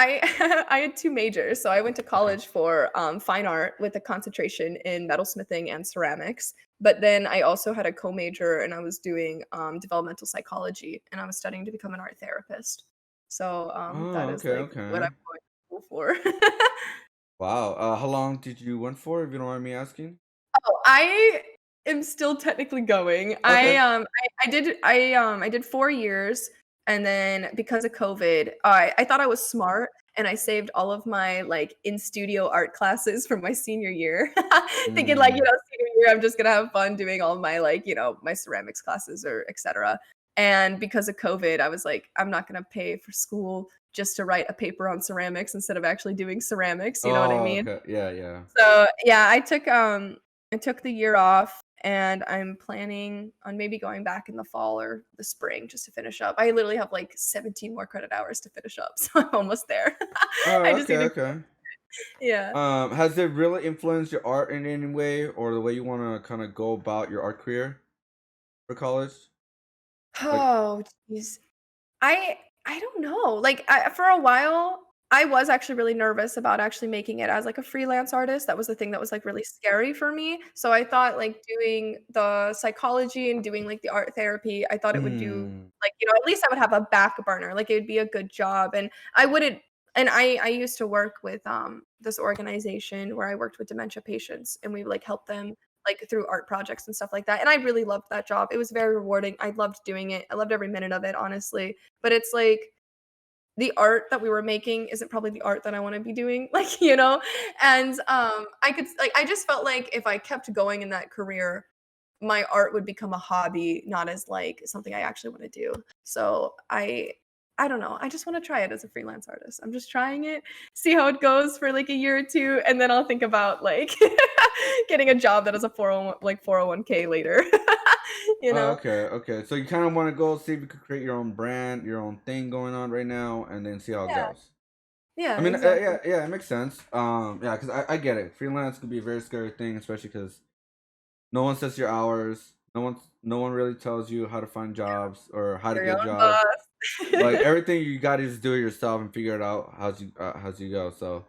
I had 2 majors. So I went to Okay. college for, fine art with a concentration in metalsmithing and ceramics, but then I also had a co-major and I was doing, developmental psychology, and I was studying to become an art therapist. So, that Oh, is, okay, like, what I'm okay. going to school for. Wow. How long did you went for, if you don't mind me asking? Oh, I am still technically going. Okay. I did 4 years, and then because of COVID, I thought I was smart, and I saved all of my, like, in-studio art classes from my senior year, thinking, like, Mm. senior year, I'm just gonna have fun doing all my, like, my ceramics classes or et cetera, and because of COVID, I was like, "I'm not gonna pay for school just to write a paper on ceramics instead of actually doing ceramics," you know what I Oh, mean? okay. Yeah, yeah. So, yeah, I took the year off, and I'm planning on maybe going back in the fall or the spring just to finish up. I literally have, like, 17 more credit hours to finish up, so I'm almost there. I Oh, just okay, need to okay. yeah. Has it really influenced your art in any way, or the way you want to kind of go about your art career for college? Like, Oh, jeez. I I don't know. Like, for a while, I was actually really nervous about actually making it as, like, a freelance artist. That was the thing that was, like, really scary for me. So I thought, like, doing the psychology and doing, like, the art therapy, I thought it would do mm, like, at least I would have a back burner, like, it would be a good job, and I wouldn't and I used to work with, this organization where I worked with dementia patients, and we, like, helped them, like, through art projects and stuff like that, and I really loved that job. It was very rewarding. I loved doing it. I loved every minute of it, honestly. But it's like the art that we were making isn't probably the art that I wanna be doing, like, And, I just felt like if I kept going in that career, my art would become a hobby, not as, like, something I actually wanna do. So, I don't know, I just wanna try it as a freelance artist. I'm just trying it, see how it goes for, like, a year or 2, and then I'll think about, like, getting a job that is a 401 like, 401k later. You oh, know? okay, okay. So you kind of want to go see if you could create your own brand, your own thing going on right now, and then see how it Yeah. goes. I Yeah, mean, exactly. yeah, yeah, it makes sense. Yeah, because I get it. Freelance can be a very scary thing, especially because no one sets your hours. No one really tells you how to find jobs or how to Your get own jobs. Like boss. everything, you got to just do it yourself and figure it out as you go. So,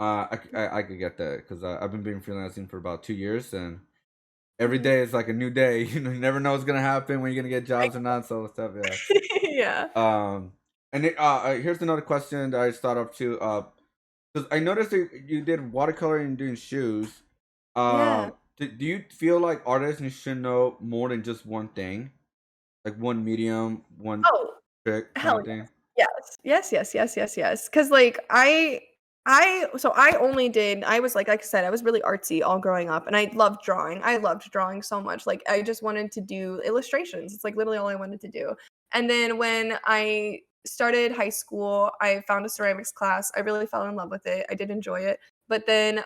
I could get that because I've been doing freelancing for about 2 years, and every Mhm. day is like a new day. You never know what's gonna happen when you're gonna get jobs or not. So stuff, yeah. Yeah. Um, here's another question that I just thought of too. Because I noticed that you did watercoloring and doing shoes. Yeah. Do you feel like artists should know more than just one thing, like one medium, one Oh, trick kind hell of thing? yes. Yes. Yes, yes, yes, yes, yes. 'Cause, like, I only did I was like I said, I was really artsy all growing up, and I loved drawing. I loved drawing so much. Like, I just wanted to do illustrations. It's, like, literally all I wanted to do. And then when I started high school, I found a ceramics class. I really fell in love with it. I did enjoy it. But then,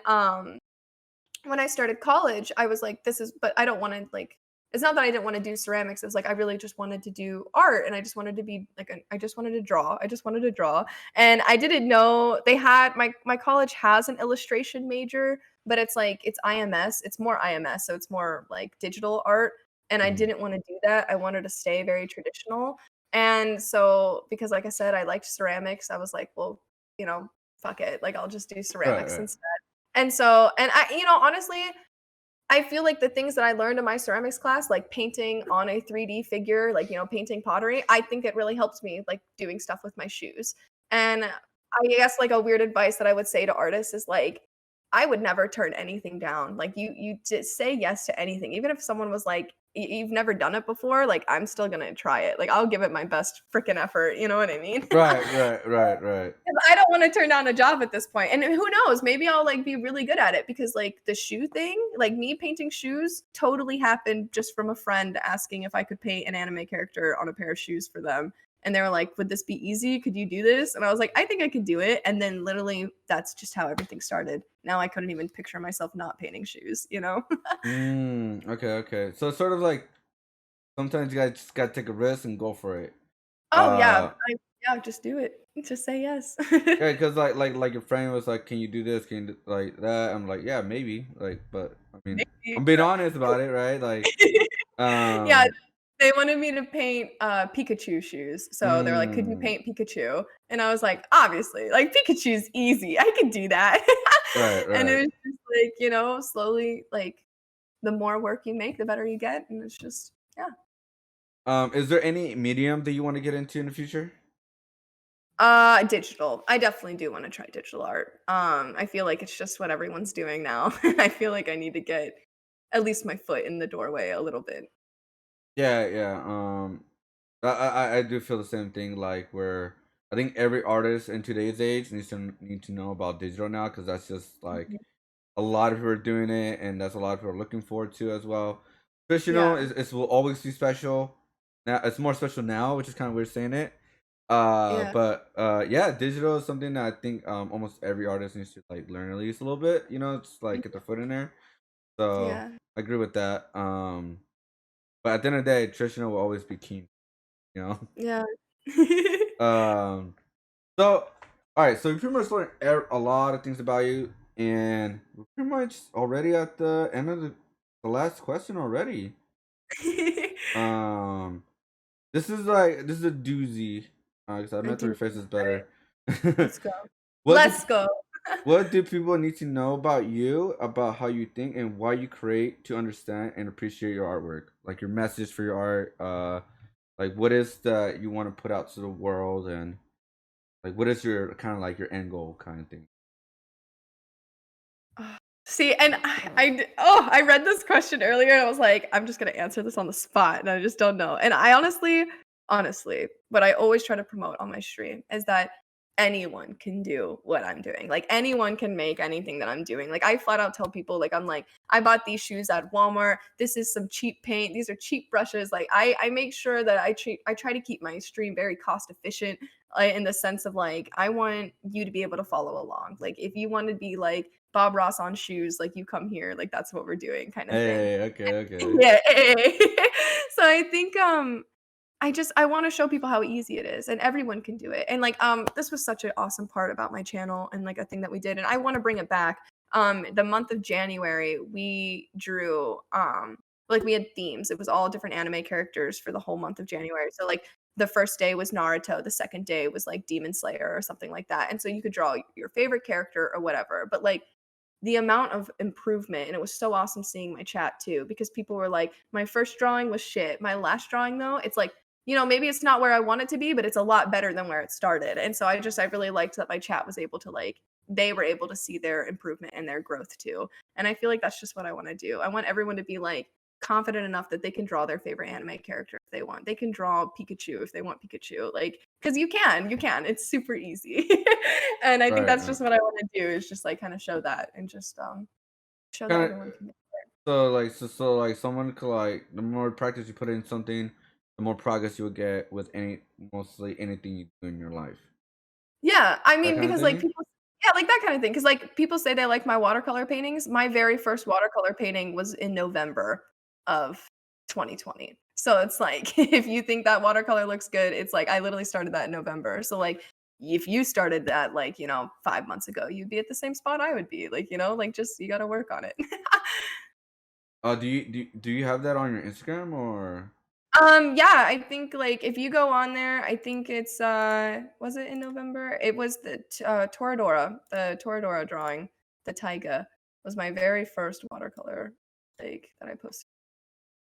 when I started college, I was like, but I don't want to like, it's not that I didn't want to do ceramics. It's like, I really just wanted to do art and I just wanted to be like, I just wanted to draw. I just wanted to draw. And I didn't know they had, my college has an illustration major, but it's like, it's IMS. It's more IMS. So it's more like digital art. And I Mm. didn't want to do that. I wanted to stay very traditional. And so, because like I said, I liked ceramics, I was like, well, you know, fuck it. Like, I'll just do Right, ceramics right. instead. And so and honestly, I feel like the things that I learned in my ceramics class, like painting on a 3D figure, like, painting pottery, I think it really helps me, like, doing stuff with my shoes. And I guess, like, a weird advice that I would say to artists is, like, I would never turn anything down. Like, you just say yes to anything. Even if someone was like, You've never done it before," like, I'm still gonna try it. Like, I'll give it my best freaking effort, you know what I mean? Right, right, right, right. 'Cause I don't wanna turn down a job at this point, and who knows, maybe I'll, like, be really good at it because, like, the shoe thing, like, me painting shoes totally happened just from a friend asking if I could paint an anime character on a pair of shoes for them, and they were like, "Would this be easy? Could you do this?" And I was like, "I think I could do it," and then literally that's just how everything started. Now I couldn't even picture myself not painting shoes, you know? Okay, okay. So it's sort of like sometimes you guys just gotta take a risk and go for it. Oh, yeah, Uh, yeah, just do it. Just say yes. yeah, because like your friend was like, "Can you do this? Can you do like that?" I'm like, "Yeah, maybe." Like, but I mean, Maybe, I'm being honest about it, right? Like, Yeah, um, They wanted me to paint, Pikachu shoes, so they were like, "Could you Mm, paint Pikachu?" And I was like, "Obviously, like, Pikachu's easy, I could do that." right, And it right. was just like, slowly, like, the more work you make, the better you get, and it's just yeah. Is there any medium that you want to get into in the future? Digital. I definitely do wanna try digital art. I feel like it's just what everyone's doing now. I feel like I need to get at least my foot in the doorway a little bit. Yeah, yeah. I do feel the same thing. Like where I think every artist in today's age need to know about digital now because that's just like Mhm. a lot of people are doing it, and that's a lot of people are looking forward to as well. Traditional Yeah, is will always be special. Now it's more special now, which is kind of weird saying it. yeah, But yeah, digital is something that I think almost every artist needs to like learn at least a little bit. It's like get their foot in there. So yeah, I agree with that. But at the end of the day, traditional will always be king. You know. yeah. Um. So all right. So we pretty much learned a lot of things about you, and we're pretty much already at the end of the last question already. Um. This is a doozy. 'Cause I'm I not to do. rephrase this Right. better. Let's go. what do Let's go. What do people need to know about you, about how you think, and why you create to understand and appreciate your artwork? Like your message for your art. Like what is that you want to put out to the world, and like what is your kind of like your end goal kind of thing? Ugh. See, and I read this question earlier and I was like, I'm just gonna answer this on the spot, and I just don't know. And I honestly, what I always try to promote on my stream is that anyone can do what I'm doing. Like anyone can make anything that I'm doing. Like I flat out tell people, like I'm like, I bought these shoes at Walmart. This is some cheap paint. These are cheap brushes. Like I make sure that I try to keep my stream very cost efficient. In the sense of like, I want you to be able to follow along. Like if you want to be like Bob Ross on shoes, like you come here, like that's what we're doing kind of thing. Hey, okay, okay. Yeah. So I think I want to show people how easy it is and everyone can do it. And like this was such an awesome part about my channel and like a thing that we did and I want to bring it back. The month of January we drew like we had themes. It was all different anime characters for the whole month of January. So like the first day was Naruto, the second day was like Demon Slayer or something like that. And so you could draw your favorite character or whatever. But like the amount of improvement, and it was so awesome seeing my chat too because people were like, "My first drawing was shit. My last drawing though, it's like, maybe it's not where I want it to be, but it's a lot better than where it started." And so I really liked that my chat was able to like they were able to see their improvement and their growth too. And I feel like that's just what I want to do. I want everyone to be like confident enough that they can draw their favorite anime character if they want. They can draw Pikachu if they want Pikachu. Like cuz you can. It's super easy. And I think Right, that's right. just what I want to do is just like kind of show that and just show that Kind of. everyone can. So like someone could like the more practice you put in something, the more progress you will get with mostly anything you do in your life. Yeah, I That mean, kind of because, like, thing. people yeah, like, that kinda thing. Because like, people say they like my watercolor paintings. My very first watercolor painting was in November of 2020. So it's like, if you think that watercolor looks good, it's like, I literally started that in November. So, like, if you started that, like, 5 months ago, you'd be at the same spot I would be, like, like, just you gotta work on it. Do you have that on your Instagram or? Yeah, I think, like, if you go on there, I think it's, was it in November? It was the Toradora drawing, the taiga was my very first watercolor, like, that I posted.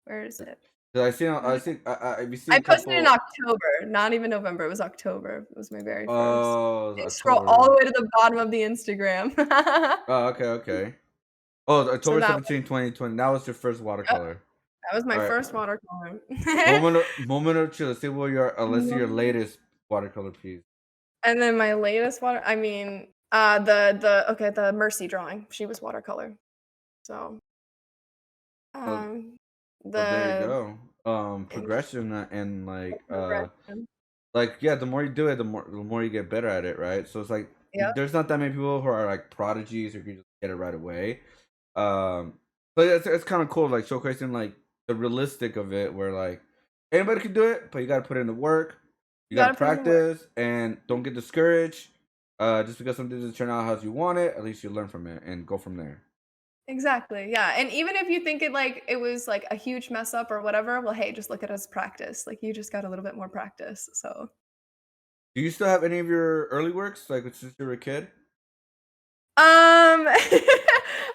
Where is it? 'Cause Where did I've seen I a posted in couple. October, not even November, it was October. It was my very first. Oh, You scroll all the October. way to the bottom of the Instagram. Oh, okay, okay. Oh, So October that 17, 2020. That was your first yep, watercolor. that was my All right. first watercolor. Moment of chill. Let's see your latest watercolor piece. And then my latest I mean, the Mercy drawing, she was watercolor. So, Oh, um, oh, there you the go. in Progression and progression. yeah, the more you do it, the more you get better at it, right? So it's like Yep, there's not that many people who are like prodigies who can just get it right away. Um, but it's kind of cool, like showcasing like the realistic of it, where like anybody can do it, but you got to put in the work, you you got to gotta put in the work. practice, and don't get discouraged. Just because something doesn't turn out as you want it, at least you learn from it and go from there. Exactly, yeah, and even if you think it was, like, a huge mess up or whatever, well, hey, just look at it as practice, like, you just got a little bit more practice, so. Do you still have any of your early works, like, since you were a kid?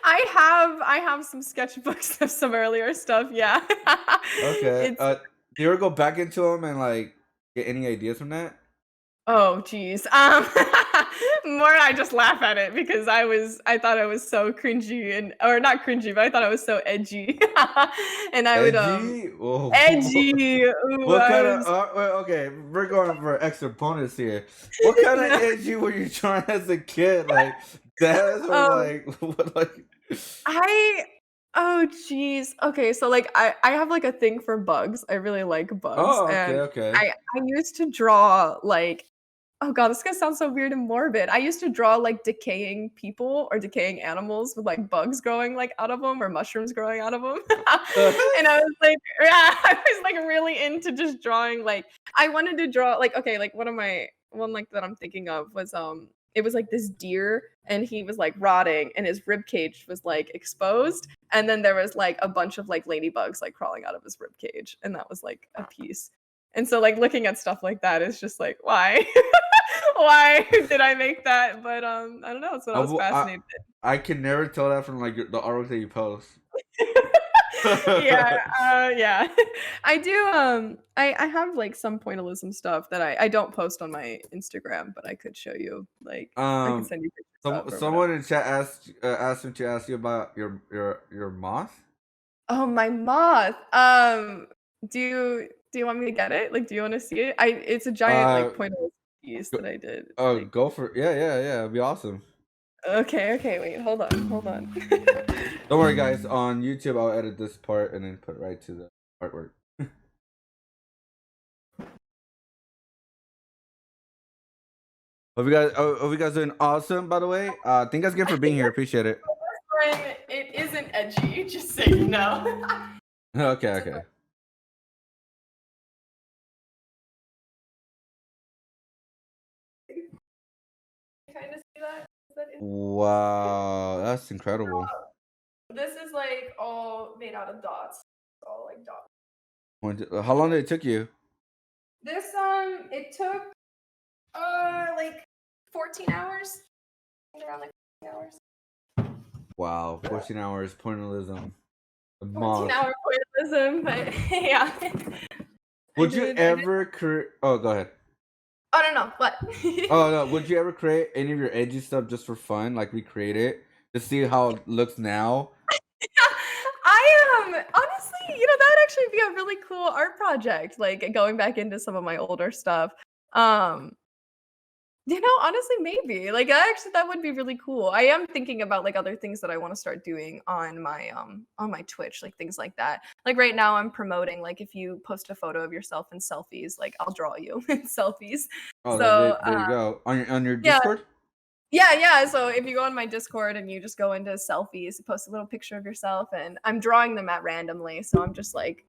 I have some sketchbooks of some earlier stuff, yeah. Okay, It's do you ever go back into them and, like, get any ideas from that? Oh, geez. More I just laugh at it because I thought I was so cringy and or not cringy, but I thought I was so edgy. And I would, Edgy? Whoa. edgy. Ooh, What I kind of was well, okay, we're going for extra bonus here. What kind of no. edgy were you trying as a kid? Like dance or Um, like what like I oh, geez. Okay, so, like, I have, like, a thing for bugs. I really like bugs, Oh, okay, and okay. I used to draw, like oh god, this is gonna sound so weird and morbid. I used to draw, like, decaying people or decaying animals with, like, bugs growing, like, out of them or mushrooms growing out of them. And I was like yeah, I was, like, really into just drawing, like I wanted to draw like, okay, like, one, like, that I'm thinking of was, it was, like, this deer, and he was, like, rotting, and his rib cage was, like, exposed, and then there was, like, a bunch of, like, ladybugs, like, crawling out of his rib cage, and that was, like, a piece. And so, like, looking at stuff like that is just like, "Why? Why did I make that?" But, I don't know, that's what I, I was will- I fascinated. I can never tell that from like the artwork that you post. Yeah, yeah. I do, I have, like, some pointillism stuff that I don't post on my Instagram, but I could show you, like I could um, send you pictures of or whatever. someone in chat asked him to ask you about your moth. Oh, my moth. Do you want me to get it? Like, do you wanna see it? I It's a giant, Uh, like, pointillism piece go, that I did. It's like go for yeah, yeah, yeah. It'd be awesome. okay, okay, wait, hold on. Don't worry, guys. On YouTube, I'll edit this part and then put it right to the artwork. Hope you guys doing awesome, by the way. Thank you guys again for being here. Appreciate it. This one, it isn't edgy, just so you know. Okay, okay. Kind of see that? Is that it? Wow, that's incredible. This is like all made out of dots. It's all like dots. How long did it took you? This it took like 14 hours. Around like 14 hours. Wow, 14 hours, pointillism, the 14 moth. hour pointillism, but yeah. Would you I did ever create? Oh, go ahead. oh no no, what? Oh no, would you ever create any of your edgy stuff just for fun, like recreate it to see how it looks now? I am honestly, that would actually be a really cool art project, like going back into some of my older stuff. Um, honestly, maybe. Like, that would be really cool. I am thinking about like other things that I want to start doing on my Twitch, like things like that. Like right now I'm promoting like if you post a photo of yourself in selfies, like I'll draw you in selfies. Oh, So, there you go. On your yeah, Discord. yeah, yeah. So if you go on my Discord and you just go into selfies, you post a little picture of yourself, and I'm drawing them at randomly. So I'm just like,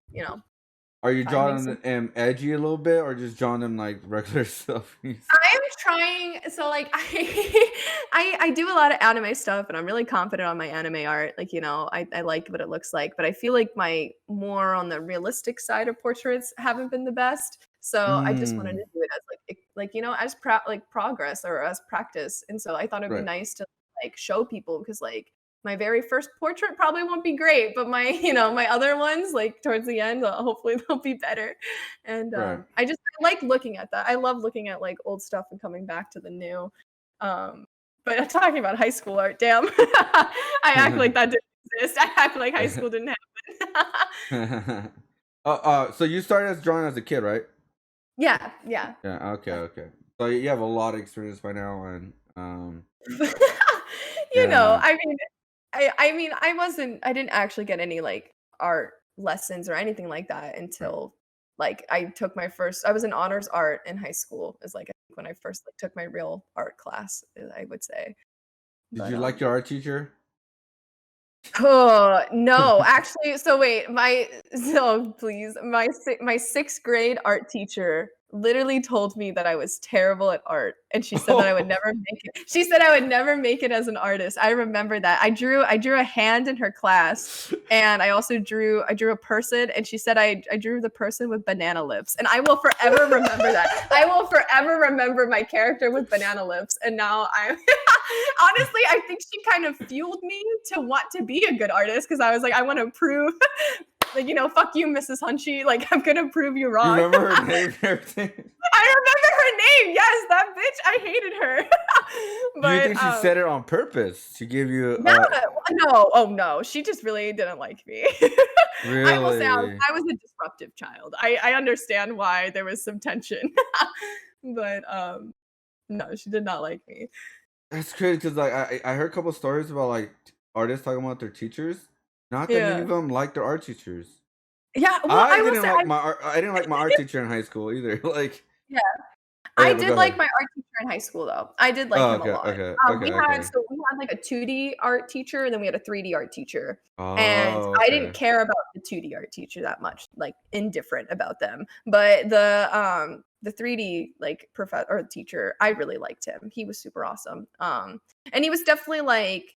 Are you finding drawing some. them edgy a little bit, or just drawing them like regular selfies? I'm trying. So like I do a lot of anime stuff, and I'm really confident on my anime art. Like I like what it looks like, but I feel like my more on the realistic side of portraits haven't been the best. So I just wanted Mm, to do it as as progress or as practice. And so I thought it'd be right, nice to like show people because like my very first portrait probably won't be great, but my my other ones like towards the end, hopefully they'll be better. And right. I like looking at that. I love looking at, like, old stuff and coming back to the new. Um, but I'm talking about high school art, damn. I act like that didn't exist. I act like high school didn't happen. So you started as drawing as a kid, right? Yeah, yeah. Yeah. Okay. Okay. So you have a lot of experience by now, and yeah. I mean I didn't actually get any, like, art lessons or anything like that Right. until, like, I was in honors art in high school is, like, I think when I first, like, took my real art class, I would say. Did But, you like your art teacher? oh, no, actually so wait, my so please, my 6th grade art teacher literally told me that I was terrible at art, and she said that I would never make it. She said I would never make it as an artist. I remember that. I drew a hand in her class, and I also drew a person, and she said I drew the person with banana lips, and I will forever remember that. I will forever remember my character with banana lips, and now I'm honestly, I think she kind of fueled me to want to be a good artist because I was like, I want to prove like, fuck you, Mrs. Hunchy. Like, I'm gonna prove you You wrong. remember her name and everything? I remember her name. Yes, that bitch. I hated her. Do you But think she said it on purpose? She gave you no, no, oh no, she just really didn't like me. I will say really? I was a disruptive child. I understand why there was some tension, but no, she did not like me. That's crazy because like I heard a couple stories about like artists talking about their teachers. Not that many Yeah, of them like their art teachers. yeah. Well, I will say, I didn't like my art teacher in high school either. Like, yeah. oh I yeah, but go did like ahead. my art teacher in high school, though. I did like Oh, him a okay, lot. okay, We okay, had okay. so we had like a 2D art teacher, and then we had a 3D art teacher. And Oh, I didn't okay. care about the 2D art teacher that much, like indifferent about them. But the 3D like professor or teacher, I really liked him. He was super awesome. And he was definitely like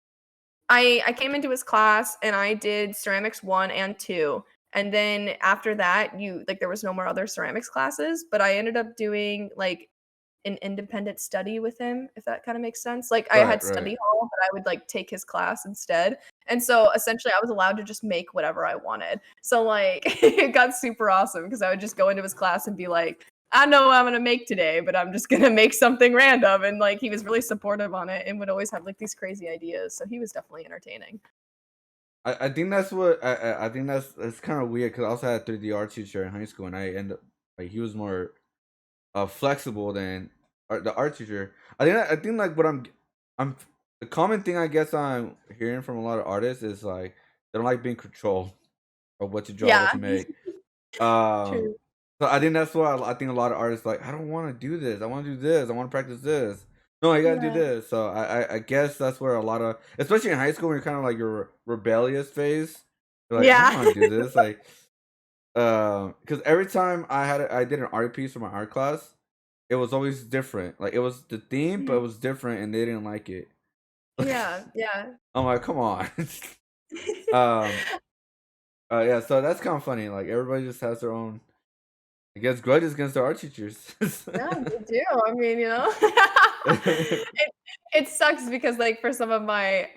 I came into his class and I did ceramics 1 and 2. And then after that, there was no more other ceramics classes, but I ended up doing like an independent study with him, if that kind of makes sense. Like I Right, had right. study hall, but I would like take his class instead. And so essentially I was allowed to just make whatever I wanted. So like it got super awesome because I would just go into his class and be like, I know what I'm gonna make today, but I'm just gonna make something random. And like he was really supportive on it and would always have like these crazy ideas. So he was definitely entertaining. I think that's what I think that's kind of weird because I also had a 3D art teacher in high school, and I end up like he was more flexible than the art teacher. I think like what I'm the common thing I guess I'm hearing from a lot of artists is like they don't like being controlled of what to draw, what Yeah, to make. Um, true. so I think that's why I think a lot of artists like I don't want to do this. I want to do this. I want to practice this. No, you gotta do Yeah. this. So I guess that's where a lot of, especially in high school, when you're kind of like your rebellious phase. You're like I don't Yeah. want to do this. Like because every time I did an art piece for my art class, it was always different. Like it was the theme, but it Mhm. was different, and they didn't like it. Yeah, yeah. I'm like, come on. um. Yeah. So that's kind of funny. Like everybody just has their own, I guess, grudges against their art teachers. Yeah, they do. I mean, it sucks because like for some of my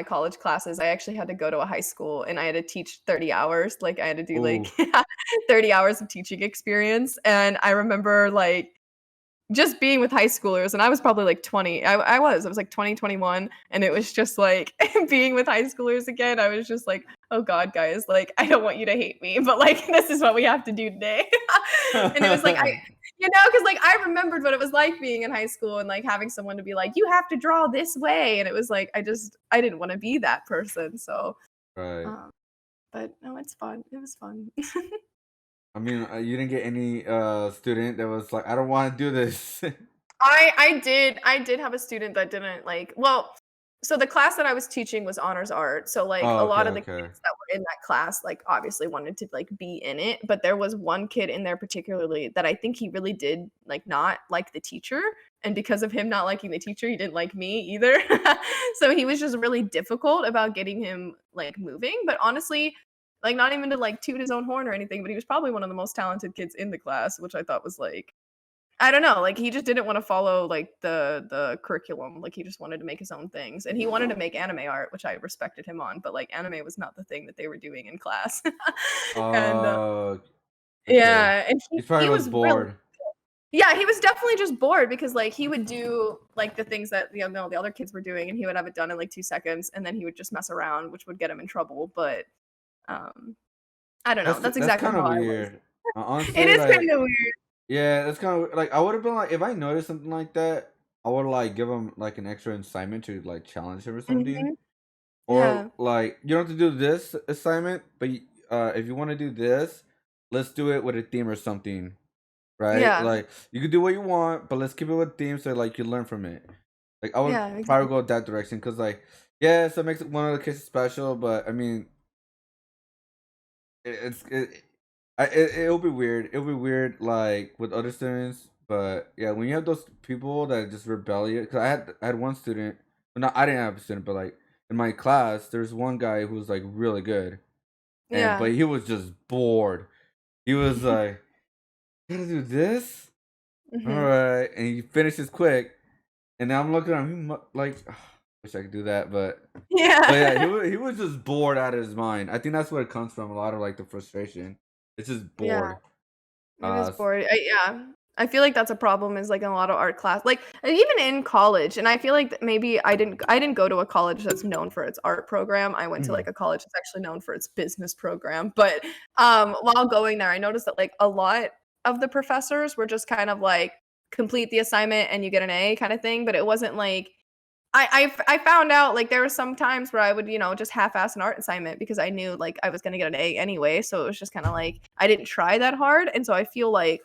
college classes, I actually had to go to a high school and I had to teach 30 hours. Like I had to do like Ooh. 30 hours of teaching experience. And I remember like just being with high schoolers, and I was probably like 20. I was like 20, 21, and it was just like being with high schoolers again. I was just like, oh God, guys, like I don't want you to hate me, but like this is what we have to do today. And it was like because like I remembered what it was like being in high school and like having someone to be like, you have to draw this way. And it was like I didn't want to be that person. So Right. um, but no, it's fun. It was fun. I mean, you didn't get any student that was like, I don't want to do this. I did have a student that didn't like so the class that I was teaching was honors art. So like Oh, a okay, lot of the okay. kids that were in that class like obviously wanted to like be in it, but there was one kid in there particularly that I think he really did like not like the teacher. And because of him not liking the teacher, he didn't like me either. So he was just really difficult about getting him like moving. But honestly, like not even to like toot his own horn or anything, but he was probably one of the most talented kids in the class, which I thought was like I don't know, like, he just didn't wanna follow, like, the curriculum, like, he just wanted to make his own things, and he wanted to make anime art, which I respected him on, but, like, anime was not the thing that they were doing in class. And, Oh, okay. yeah, and He he probably was was really bored. yeah, he was definitely just bored because, like, he would do, like, the things that, the other kids were doing, and he would have it done in, like, 2 seconds, and then he would just mess around, which would get him in trouble, but, um, I don't know, that's That's exactly kind how of I was. weird. It Honestly, is like, kinda weird. yeah, that's kind of like I would have been like if I noticed something like that, I would like give him like an extra assignment to like challenge him or something, Mhm. or Yeah. like you don't have to do this assignment, but if you want to do this, let's do it with a theme or something, right? Yeah. Like you can do what you want, but let's keep it with theme so like you learn from it. Like I would Yeah, probably exactly. go that direction because like yeah, so it makes one of the cases special, but I mean it's It'll be weird. It'll be weird, like with other students. But yeah, when you have those people that are just rebellious, because I had one student. Well, not I didn't have a student, but like in my class, there's one guy who was like really good, and Yeah. but he was just bored. He was like, "Gotta do this, all Mhm. right," and he finishes quick. And now I'm looking at him, like, wish I could do that, but yeah, Yeah. he was just bored out of his mind. I think that's where it comes from. A lot of like the frustration. It's just Yeah. bored. It is S boring. Yeah. I feel like that's a problem is like in a lot of art class. Like and even in college, and I feel like that maybe I didn't go to a college that's known for its art program. I went to Mhm. like a college that's actually known for its business program. But while going there, I noticed that like a lot of the professors were just kind of like complete the assignment and you get an A kind of thing, but it wasn't like I found out like there were some times where I would, just half-ass an art assignment because I knew like I was gonna get an A anyway. So it was just kind of like I didn't try that hard. And so I feel like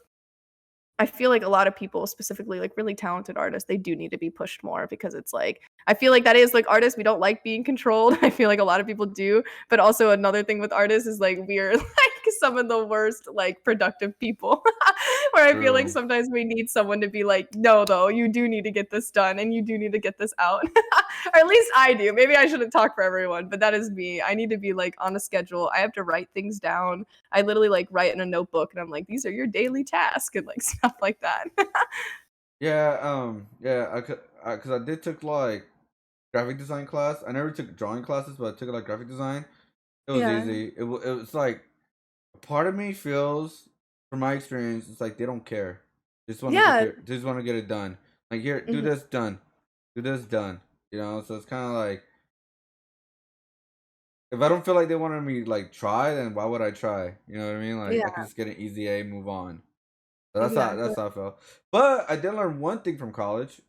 a lot of people, specifically like really talented artists, they do need to be pushed more because it's like I feel like that is like artists, we don't like being controlled. I feel like a lot of people do. But also another thing with artists is like we're like some of the worst like productive people. Where I feel like True. sometimes we need someone to be like, no, though, you do need to get this done and you do need to get this out. Or at least I do. Maybe I shouldn't talk for everyone, but that is me. I need to be like on a schedule. I have to write things down. I literally like write in a notebook and I'm like, these are your daily tasks and like stuff like that. Yeah, yeah, cause I did took like graphic design class. I never took drawing classes, but I took like graphic design. It was Yeah. easy. It was like a part of me feels, from my experience, it's like they don't care. They just want to Yeah. they just want to get it done. Like here, do Mhm. this, done. Do this, done. So it's kind of like if I don't feel like they wanted me like try, then why would I try? You know what I mean? Like I can Yeah, just get an easy A, move on. So exactly. that's how I felt. But I did learn one thing from college.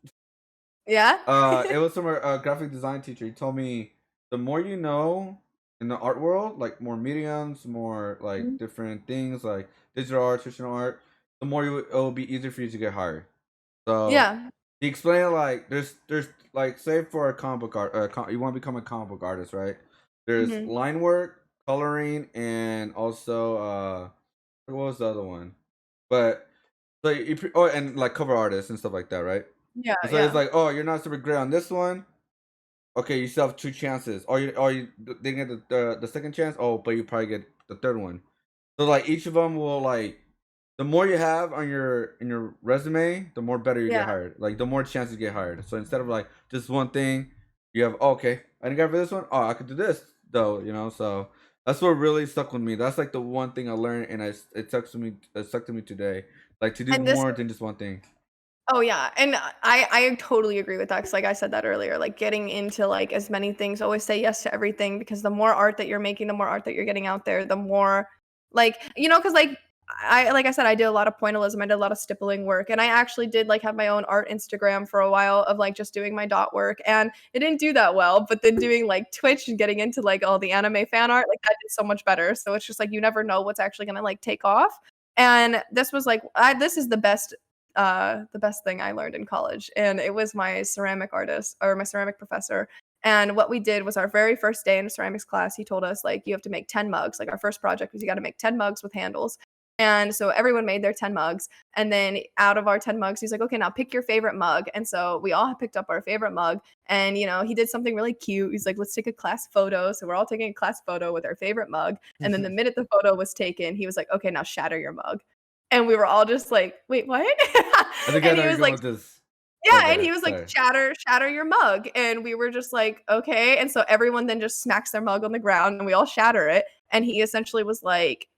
Yeah? It was from a graphic design teacher. He told me the more you know in the art world, like more mediums, more like Mhm. different things, like digital art, traditional art, the more it will be easier for you to get hired. So Yeah. he explained like there's like say for a comic book art, you want to become a comic book artist, right? There's Mhm. line work, coloring, and also what was the other one? But so oh, and like cover artists and stuff like that, right? Yeah, And so it's yeah. like, oh, you're not super great on this one. Okay, you still have two chances. Or you didn't get the second chance. Oh, but you probably get the third one. So like each of them will like the more you have on your in your resume, the more better you get Yeah. hired. Like the more chances you get hired. So instead of like just one thing, you have oh, okay, I didn't get for this one. Oh, I could do this though. So that's what really stuck with me. That's like the one thing I learned, and it stuck to me. It stuck to me today. Like to do And this more than just one thing. Oh, yeah, and I totally agree with that because, like I said that earlier, like, getting into, like, as many things always say yes to everything because the more art that you're making, the more art that you're getting out there, the more like, because like I said, I did a lot of pointillism, I did a lot of stippling work, and I actually did, like, have my own art Instagram for a while of, like, just doing my dot work, and it didn't do that well, but then doing, like, Twitch and getting into, like, all the anime fan art, like, that did so much better, so it's just, like, you never know what's actually gonna, like, take off, and this was, like this is the best thing I learned in college, and it was my ceramic artist or my ceramic professor. And what we did was our very first day in a ceramics class, he told us like you have to make 10 mugs. Like our first project was you got to make 10 mugs with handles. And so everyone made their 10 mugs. And then out of our 10 mugs, he's like, okay, now pick your favorite mug. And so we all picked up our favorite mug. And, he did something really cute. He's like, let's take a class photo. So we're all taking a class photo with our favorite mug. And then the minute the photo was taken, he was like, okay, now shatter your mug. And we were all just like, "Wait, what?" I think I And know he where you're was going like with this. yeah, and Okay, he was like, sorry. shatter your mug." And we were just like, "Okay." And so everyone then just smacks their mug on the ground and we all shatter it. And he essentially was like,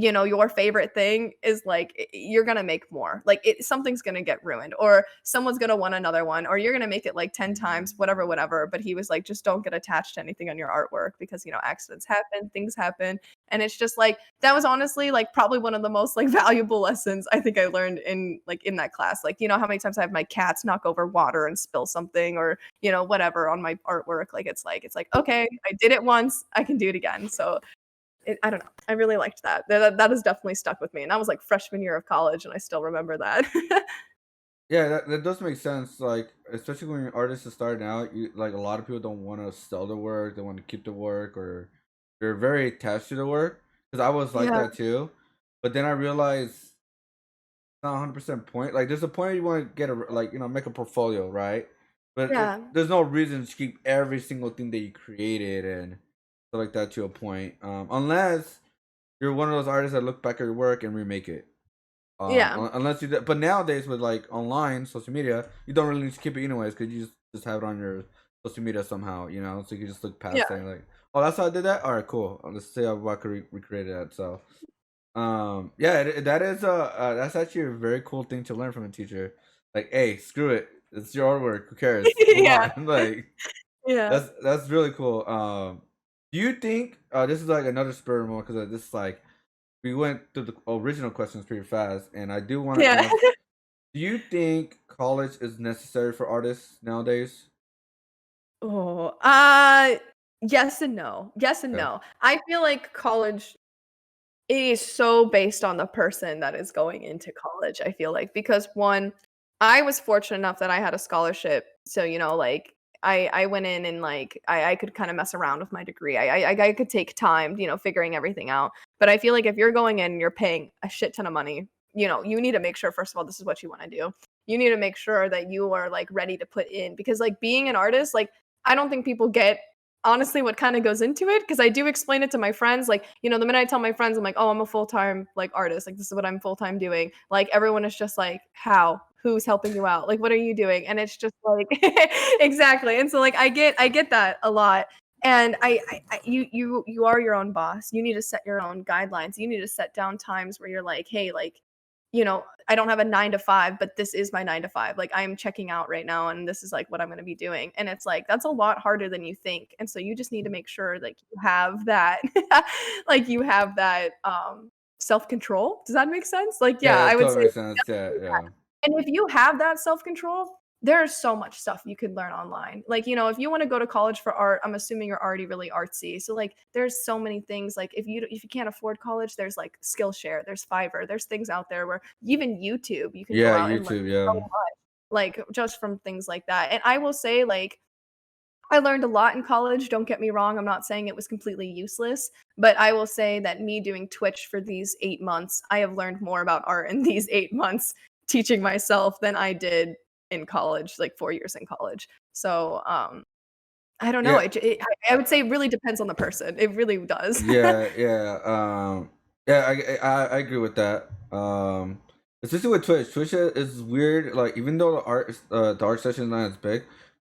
your favorite thing is like you're gonna make more. Like something's gonna get ruined, or someone's gonna want another one, or you're gonna make it like 10 times, whatever, whatever. But he was like, just don't get attached to anything on your artwork because accidents happen, things happen. And it's just like that was honestly like probably one of the most like valuable lessons I think I learned in that class. Like, how many times I have my cats knock over water and spill something or, whatever on my artwork. Like it's like, okay, I did it once, I can do it again. So I don't know. I really liked that. That has definitely stuck with me. And that was like freshman year of college and I still remember that. Yeah, that does make sense. Like, especially when artists are starting out, like a lot of people don't want to sell the work; they want to keep the work, or they're very attached to the work. Because I was like Yeah. that too. but then I realized it's not 100% point. Like, there's a point you want to get a like, make a portfolio, right? But Yeah. there's no reason to keep every single thing that you created and stuff like that to a point, unless you're one of those artists that look back at your work and remake it. Yeah. Unless you, but nowadays with like online social media, you don't really need to keep it anyways because you just have it on your social media somehow, so you can just look Yeah. past it and like, oh, that's how I did that. All right, cool. Let's see how I could recreate that. So, yeah, that is that's actually a very cool thing to learn from a teacher. Like, hey, screw it, it's your artwork. Who cares? Move Yeah. on. Like, Yeah. that's really cool. Do you think this is like another spur moment because this is like we went through the original questions pretty fast, and I do want to Yeah. ask: do you think college is necessary for artists nowadays? Oh, yes and no. Yes and Okay. no. I feel like college is so based on the person that is going into college, I feel like, because one, I was fortunate enough that I had a scholarship, so, like, I went in and, like, I could kinda mess around with my degree. I could take time, figuring everything out, but I feel like if you're going in and you're paying a shit ton of money, you need to make sure, first of all, this is what you wanna do. You need to make sure that you are, like, ready to put in because, like, being an artist, like, I don't think people get honestly what kinda goes into it, because I do explain it to my friends, like, the minute I tell my friends, I'm like, "Oh, I'm a full-time, like, artist, like, this is what I'm full-time doing," like, everyone is just like, "How? Who's helping you out? Like, what are you doing?" And it's just like exactly, and so, like, I get that a lot, and you are your own boss, you need to set your own guidelines, you need to set down times where you're like, "Hey, like, I don't have a 9 to 5, but this is my 9 to 5. Like, I'm checking out right now, and this is, like, what I'm gonna be doing." And it's like, that's a lot harder than you think, and so you just need to make sure, like, you have that like, you have that, self-control. Does that make sense? Like, yeah, Yeah, I that would totally say makes sense. Yeah, yeah, and if you have that self-control, there's so much stuff you could learn online. Like, if you wanna go to college for art, I'm assuming you're already really artsy. So, like, there's so many things, like, if you can't afford college, there's, like, Skillshare, there's Fiverr, there's things out there where even YouTube, you can go yeah. out and learn YouTube, so yeah, much, like, just from things like that. And I will say, like, I learned a lot in college, don't get me wrong, I'm not saying it was completely useless, but I will say that me doing Twitch for these 8 months, I have learned more about art in these 8 months teaching myself than I did in college, like 4 years in college. So, I don't know, yeah, I would say it really depends on the person, it really does. yeah, yeah. Yeah, I agree with that. Especially with Twitch. Twitch is weird. Like, even though the art session is not as big,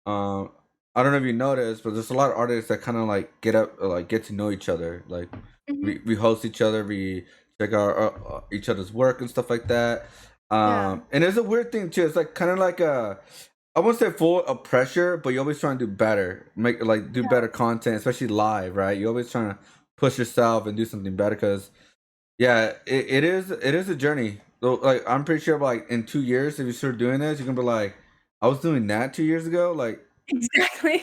um, I don't know if you noticed, but there's a lot of artists that kind of like get up, like get to know each other. Like, Mhm. we host each other, we check out each other's work and stuff like that. Yeah. And there's a weird thing too. It's like kind of like a I won't say full of pressure, but you're always trying to do better, make like do better content, especially live, right? You're always trying to push yourself and do something better because yeah, it is a journey. So, like, I'm pretty sure like in 2 years, if you start doing this, you're gonna be like, I was doing that 2 years ago. Like, Exactly.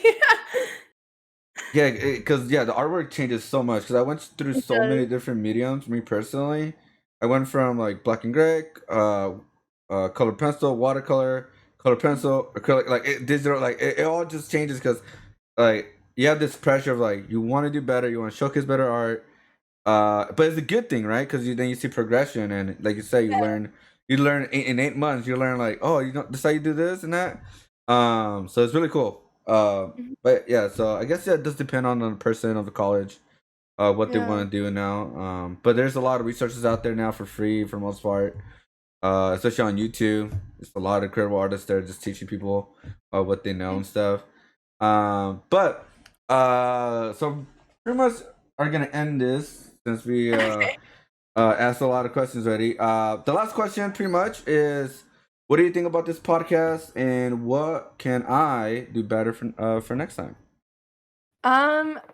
yeah, because yeah, the artwork changes so much. Because I went through It so many does. different mediums. Me personally, I went from like black and gray, color pencil, watercolor, color pencil, acrylic, like digital, like it all just changes because like you have this pressure of like you want to do better, you want to showcase better art. But it's a good thing, right? Because then you see progression, and like you say, you learn in 8 months. You learn like, oh, this how you do this and that. So it's really cool. Mhm. But yeah, so I guess yeah, it does depend on the person of the college, what they Yeah. want to do now. But there's a lot of resources out there now for free for most part. Especially on YouTube, there's a lot of incredible artists there just teaching people what they know and stuff. But so pretty much are gonna end this since we Okay. asked a lot of questions already. The last question pretty much is, what do you think about this podcast, and what can I do better for next time?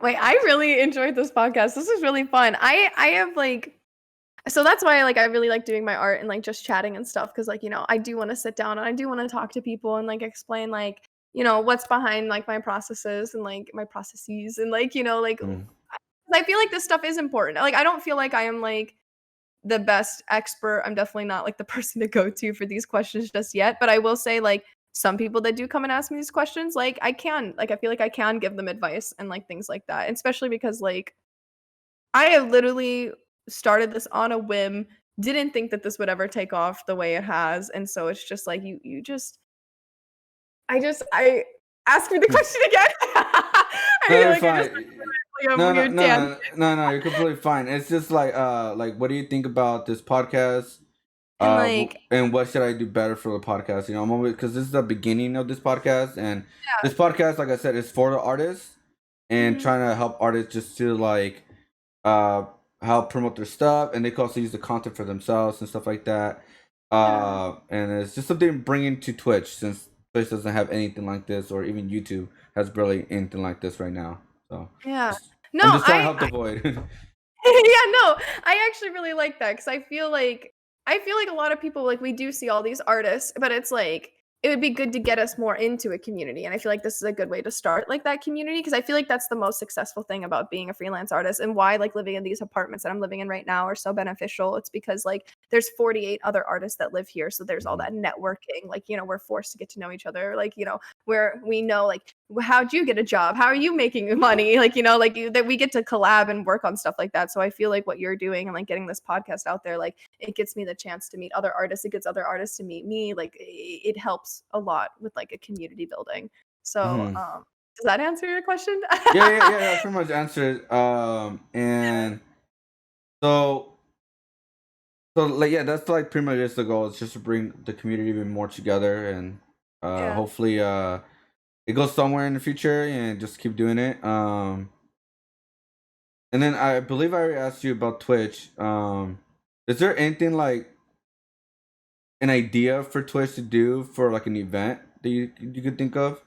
Wait, I really enjoyed this podcast. This is really fun. I have like so that's why like I really like doing my art and like just chatting and stuff because like, I do want to sit down and I do want to talk to people and like explain like, what's behind like my processes and like my processes and like, like Mm. I feel like this stuff is important. Like I don't feel like I am like the best expert. I'm definitely not like the person to go to for these questions just yet, but I will say like some people that do come and ask me these questions, like I feel like I can give them advice and like things like that. And especially because like I have literally started this on a whim didn't think that this would ever take off the way it has, and so it's just like you just I ask me the question again. I No, feel you're like I just fine. like a No, no, weird no, tangent. no, no, no. You're completely fine. It's just like, what do you think about this podcast? And like, And what should I do better for the podcast? You know, I'm always because this is the beginning of this podcast, and yeah. this podcast, like I said, is for the artists and Mhm. trying to help artists just to like uh help promote their stuff, and they can also use the content for themselves and stuff like that. Yeah. And it's just something bringing to Twitch since Twitch doesn't have anything like this, or even YouTube has barely anything like this right now. So Yeah. just, No, I'm just trying to I help the void. yeah, no, I actually really like that because I feel like a lot of people like we do see all these artists, but it's like it would be good to get us more into a community. And I feel like this is a good way to start like that community because I feel like that's the most successful thing about being a freelance artist and why like living in these apartments that I'm living in right now are so beneficial. It's because like there's 48 other artists that live here. So there's all Mhm. that networking. Like, we're forced to get to know each other. Like, where we know like how'd you get a job? How are you making money? Like, that we get to collab and work on stuff like that. So I feel like what you're doing and like getting this podcast out there, like it gets me the chance to meet other artists. It gets other artists to meet me. Like it helps a lot with like a community building. So, Mhm. does that answer your question? Yeah. That's pretty much answered. And so, like, yeah, that's like pretty much just the goal. It's just to bring the community even more together, and Yeah. hopefully, it goes somewhere in the future, and just keep doing it. And then I believe I already asked you about Twitch. Is there anything like an idea for Twitch to do for like an event that you could think of?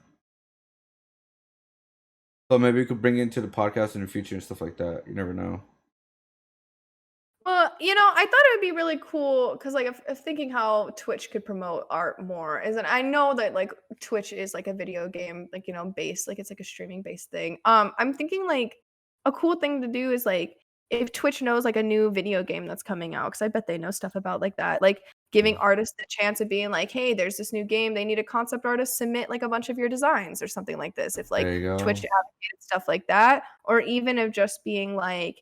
So maybe we could bring it into the podcast in the future and stuff like that. You never know. Well, I thought it would be really cool because, like, if thinking how Twitch could promote art more is, and I know that like Twitch is like a video game, like based, like it's like a streaming based thing. I'm thinking like a cool thing to do is like if Twitch knows like a new video game that's coming out, because I bet they know stuff about like that, like giving artists the chance of being like, hey, there's this new game, they need a concept artist, submit like a bunch of your designs or something like this. If like There you Twitch go. advocated stuff like that, or even of just being like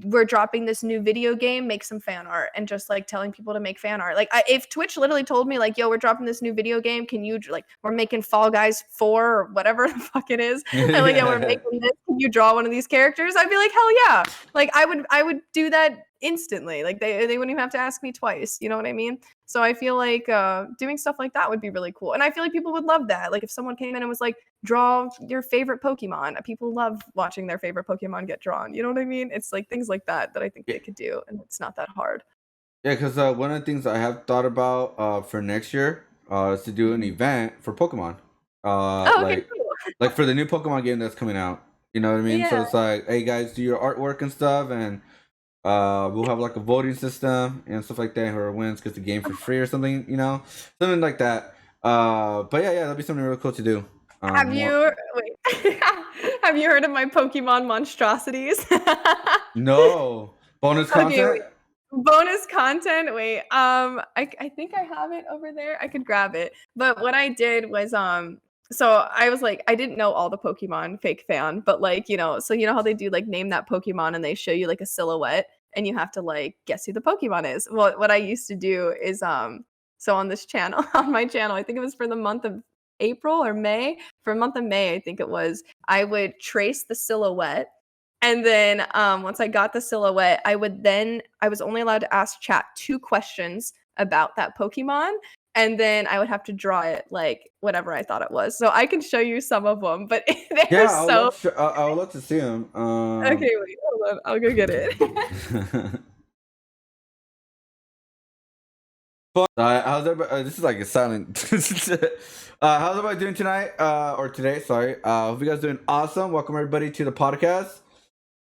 we're dropping this new video game, make some fan art, and just like telling people to make fan art. Like, if Twitch literally told me like, "Yo, we're dropping this new video game. Can you like, we're making Fall Guys 4 or whatever the fuck it is, and like, yeah, we're Yeah. making this. Can you draw one of these characters?" I'd be like, "Hell yeah!" Like, I would do that instantly. Like, they wouldn't even have to ask me twice. You know what I mean? So I feel like doing stuff like that would be really cool, and I feel like people would love that. Like, if someone came in and was like, draw your favorite Pokemon. People love watching their favorite Pokemon get drawn. You know what I mean? It's like things like that that I think they could do, and it's not that hard. Yeah, because one of the things I have thought about for next year is to do an Mhm. event for Pokemon. Oh, okay, Like cool. for the new Pokemon game that's coming out. You know what I mean? Yeah. So it's like, hey guys, do your artwork and stuff, and we'll have like a voting system and stuff like that. Whoever wins gets the game for free or something. You know, something like that. But yeah, that'd be something really cool to do. Have More you wait? Have you heard of my Pokemon monstrosities? no bonus Okay, content. wait. Bonus content. Wait. I think I have it over there. I could grab it. But what I did was so I was like I didn't know all the Pokemon fake fan, but like, so you know how they do like name that Pokemon and they show you like a silhouette and you have to like guess who the Pokemon is. Well, what I used to do is so on this channel, on my channel, I think it was for the month of April or May. For a month of May, I think it was, I would trace the silhouette and then once I got the silhouette, I was only allowed to ask chat 2 questions about that Pokemon, and then I would have to draw it like whatever I thought it was. So I can show you some of them, but they're Yeah, I would so love to. I would love to see him. okay, wait, hold on. I'll go get it. How's everybody? This is like a silent. How's everybody doing tonight? Or today? Sorry. Hope you guys doing awesome. Welcome everybody to the podcast.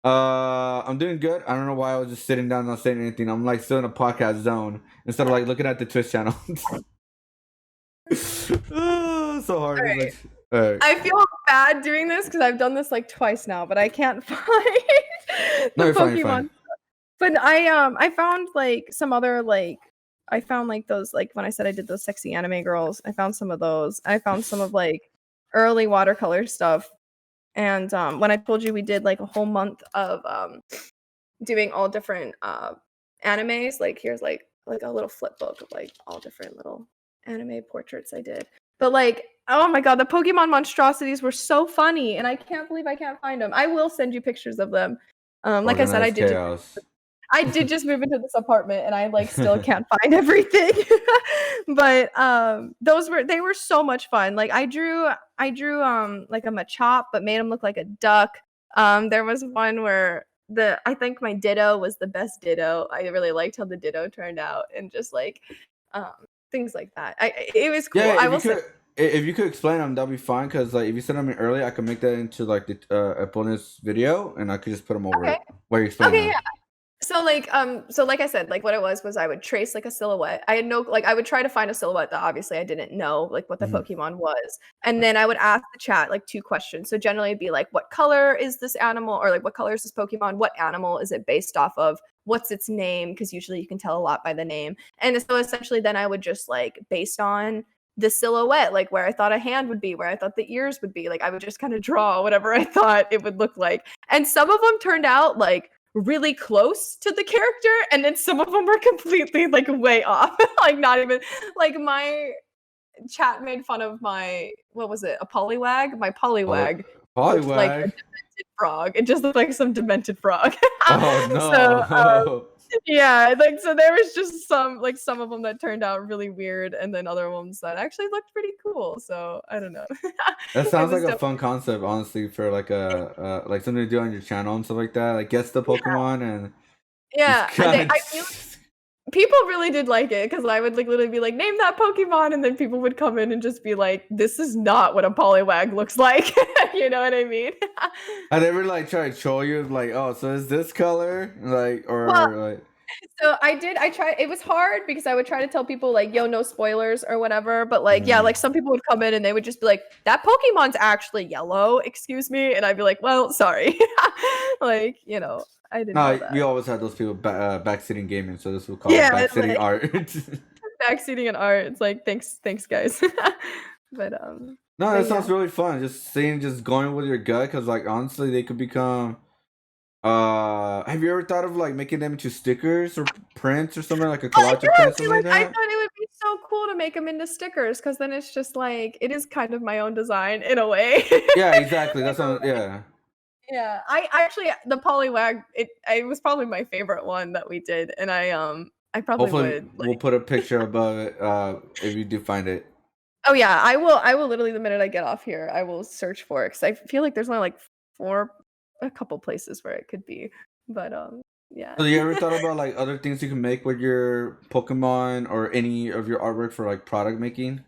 I'm doing good. I don't know why I was just sitting down not saying anything. I'm like still in a podcast zone instead of like looking at the Twitch channel. So hard. It's Alright. like, all right. I feel bad doing this because I've done this like twice now, but I can't find No, the you're fine. You're fine. Pokemon. But I found like some other like I found like those like when I said I did those sexy anime girls, I found some of those. I found some of like early watercolor stuff. And when I told you we did like a whole month of doing all different animes. Like here's like a little flip book of like all different little anime portraits I did. But like, oh my god, the Pokemon monstrosities were so funny, and I can't believe I can't find them. I will send you pictures of them. Like I said, Organized chaos. I did just move into this apartment, and I like still can't find everything. But they were so much fun. Like I drew like a Machop, but made him look like a duck. There was one where I think my Ditto was the best Ditto. I really liked how the Ditto turned out, and just like um things like that. It was cool. Yeah, I will say. if you could explain them, that'd be fine. Cause like if you send them in early, I could make that into like the a bonus video, and I could just put them over Okay. it where you explain Okay, them. yeah. So like I said, like what it was I would trace like a silhouette. I had no like I would try to find a silhouette that obviously I didn't know like what the Mhm. Pokemon was. And then I would ask the chat like 2 questions. So generally it'd be like, what color is this animal? Or like what color is this Pokemon? What animal is it based off of? What's its name? Because usually you can tell a lot by the name. And so essentially then I would just like based on the silhouette, like where I thought a hand would be, where I thought the ears would be, like I would just kind of draw whatever I thought it would look like. And some of them turned out like really close to the character, and then some of them were completely like way off. Like not even like my chat made fun of my what was it? A Poliwag? My Poly- Poliwag looked like a Polywag. demented frog. It just looked like some demented frog. Oh So no. yeah, like so there was just some of them that turned out really weird, and then other ones that actually looked pretty cool. So I don't know. That It sounds was like a definitely fun concept, honestly, for like a like something to do on your channel and stuff like that. Like guess the Pokemon and just yeah. kind I feel people really did like it because I would like literally be like, name that Pokemon, and then people would come in and just be like, this is not what a Poliwag looks like. You know what I mean? I never like try to troll you like, oh, so is this color like Well, or like so I tried it was hard because I would try to tell people like, yo, no spoilers or whatever. But like, yeah, mm. like some people would come in and they would just be like, that Pokemon's actually yellow, excuse me. And I'd be like, well, sorry. Like, I didn't know No, that. we always had those people backseating gaming, so this we'll call it Yeah, it's backseating like art. backseating an art. It's like thanks guys. But No, but that yeah. sounds really fun. Just seeing, just going with your gut, because like honestly, they could become. Have you ever thought of like making them into stickers or prints or something like a Well, collage of yeah, prints, see, something like like, I that? thought it would be so cool to make them into stickers because then it's just like it is kind of my own design in a way. Yeah, exactly. You That's know, what. Yeah. yeah. I actually the Poliwag, it was probably my favorite one that we did, and I probably Hopefully, would we'll like put a picture above it. If you do find it. oh, yeah, I will literally the minute I get off here, I will search for it because I feel like there's only like 4 a couple places where it could be, but, yeah. So you ever thought about like other things you can make with your Pokemon or any of your artwork for like product making?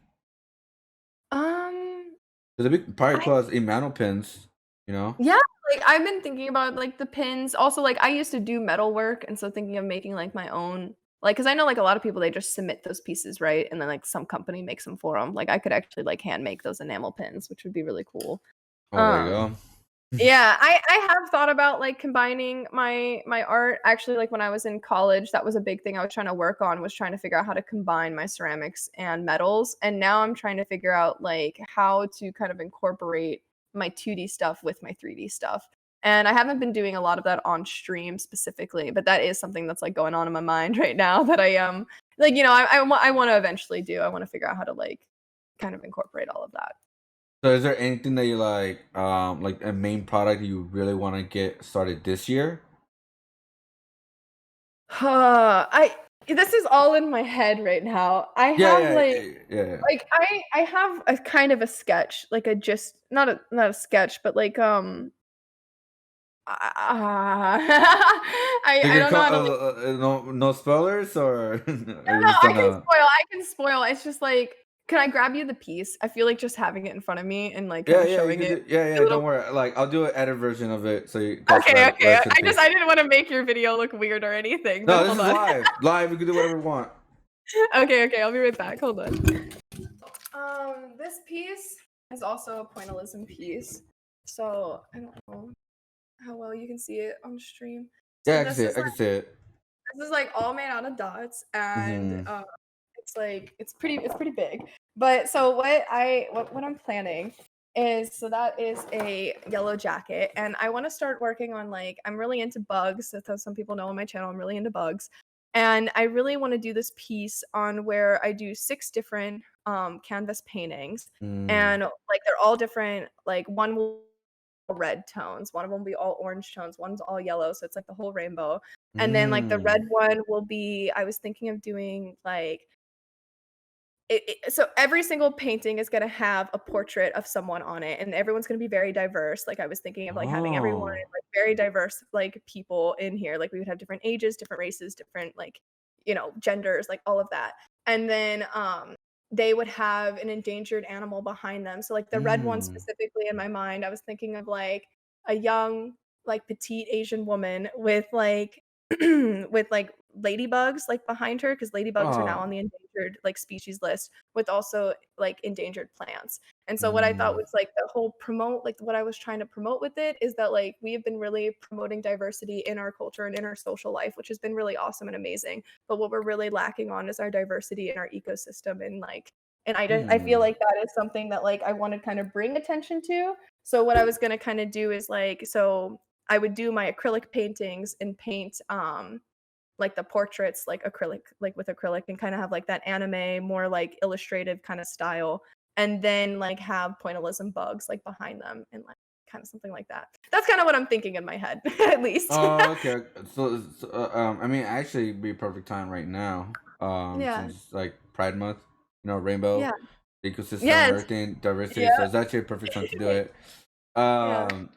Um, Because it'd be probably I cool as enamel pins, you know? Yeah, like, I've been thinking about, like, the pins. Also, like, I used to do metal work, and so thinking of making, like, my own like, because I know, like, a lot of people, they just submit those pieces, right? And then, like, some company makes them for them. Like, I could actually, like, hand make those enamel pins, which would be really cool. Oh, there you Um, go. yeah, I have thought about, like, combining my art. Actually, like, when I was in college, that was a big thing I was trying to work on, was trying to figure out how to combine my ceramics and metals, and now I'm trying to figure out, like, how to kind of incorporate my 2D stuff with my 3D stuff. And I haven't been doing a lot of that on stream specifically, but that is something that's, like, going on in my mind right now that like, I wanna eventually do. I wanna figure out how to, like, kind of incorporate all of that. So is there anything that you like a main product you really want to get started this year? I this is all in my head right now. I Yeah, have, yeah, yeah. I have a kind of a sketch, like a just not a sketch, but like, I Like a don't know how to, like no spoilers or or no, you no, just don't know? I can spoil. It's just like, can I grab you the piece? I feel like just having it in front of me and, like, Yeah, kinda yeah, you showing can it do. Yeah, a yeah. little Don't worry. Like I'll do an edit version of it, so you guys okay, okay. rest in I peace. didn't wanna make your video look weird or anything, but No, this hold is on. live. Live. We can do whatever we want. Okay, okay, I'll be right back. Hold on. This piece is also a pointillism piece. So I don't know how well you can see it on stream. So Yeah, I can see it. I can see it. this is like all made out of dots, and Hmm. it's like it's pretty big. But so what I'm planning is, so that is a yellow jacket, and I want to start working on, like, I'm really into bugs. So some people know on my channel I'm really into bugs. And I really want to do this piece on where I do 6 different canvas paintings, Mm. and like they're all different. Like one will be red tones, one of them will be all orange tones, one's all yellow, so it's like the whole rainbow. And then like the red Mm. one will be, I was thinking of doing like so every single painting is gonna have a portrait of someone on it, and everyone's gonna be very diverse. Like, I was thinking of, like, having everyone, Oh. like, very diverse, like, people in here. Like, we would have different ages, different races, different, like, genders, like, all of that. And then, they would have an endangered animal behind them. So, like, the red one Mm. specifically in my mind, I was thinking of, like, a young, like, petite Asian woman with, like with, like, ladybugs, like, behind her, because ladybugs are now Oh. on the endangered, like, species list, with also, like, endangered plants. And so what I thought Mm. was, like, the whole promote like, what I was trying to promote with it is that, like, we have been really promoting diversity in our culture and in our social life, which has been really awesome and amazing. But what we're really lacking on is our diversity in our ecosystem, and, like and I feel Mm. like that is something that, like, I wanna kind of bring attention to. So what I was gonna kinda do is, like I would do my acrylic paintings and paint, like, the portraits, like, acrylic like, with acrylic, and kinda have, like, that anime, more, like, illustrative kinda style, and then, like, have pointillism bugs, like, behind them, and, like, kinda something like that. That's kinda what I'm thinking in my head, at least. Oh, okay. I mean, actually, be perfect time right now. Yeah. Since like Pride Month, rainbow, Yeah. ecosystem, and Yes. everything, diversity. So Yeah. it's actually a perfect time to do it. Yeah. Um,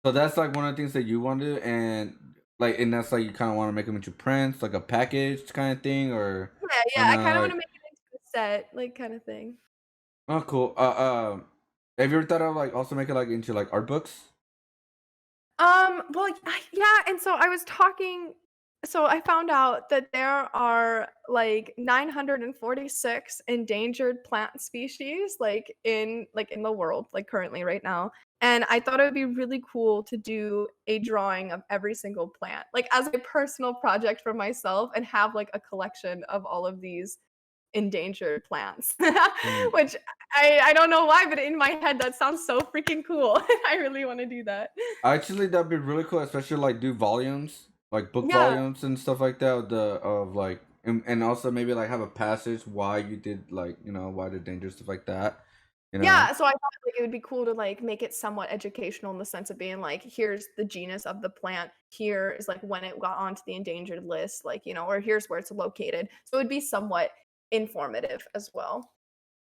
so that's like one of the things that you want to do, and that's like you kind of want to make them into prints, like a package kind of thing, Yeah, or yeah, I no, kinda wanna like make it into a set, like, kinda thing. oh, cool. Have you ever thought of like also making like into like art books? Well, yeah, and so I found out that there are, like, 946 endangered plant species, in the world, like, currently right now, and I thought it would be really cool to do a drawing of every single plant, like, as a personal project for myself, and have, like, a collection of all of these endangered plants, Mm. which I don't know why, but in my head, that sounds so freaking cool. I really wanna do that. Actually, that'd be really cool, especially like do volumes, like book Yeah. volumes and stuff like that. Of like, and also maybe like have a passage why you did like why the danger stuff like that. You know. Yeah, so I thought, like, it would be cool to, like, make it somewhat educational in the sense of being like, "Here's the genus of the plant. Here is, like, when it got onto the endangered list," like, or, "Here's where it's located." So it'd be somewhat informative as well.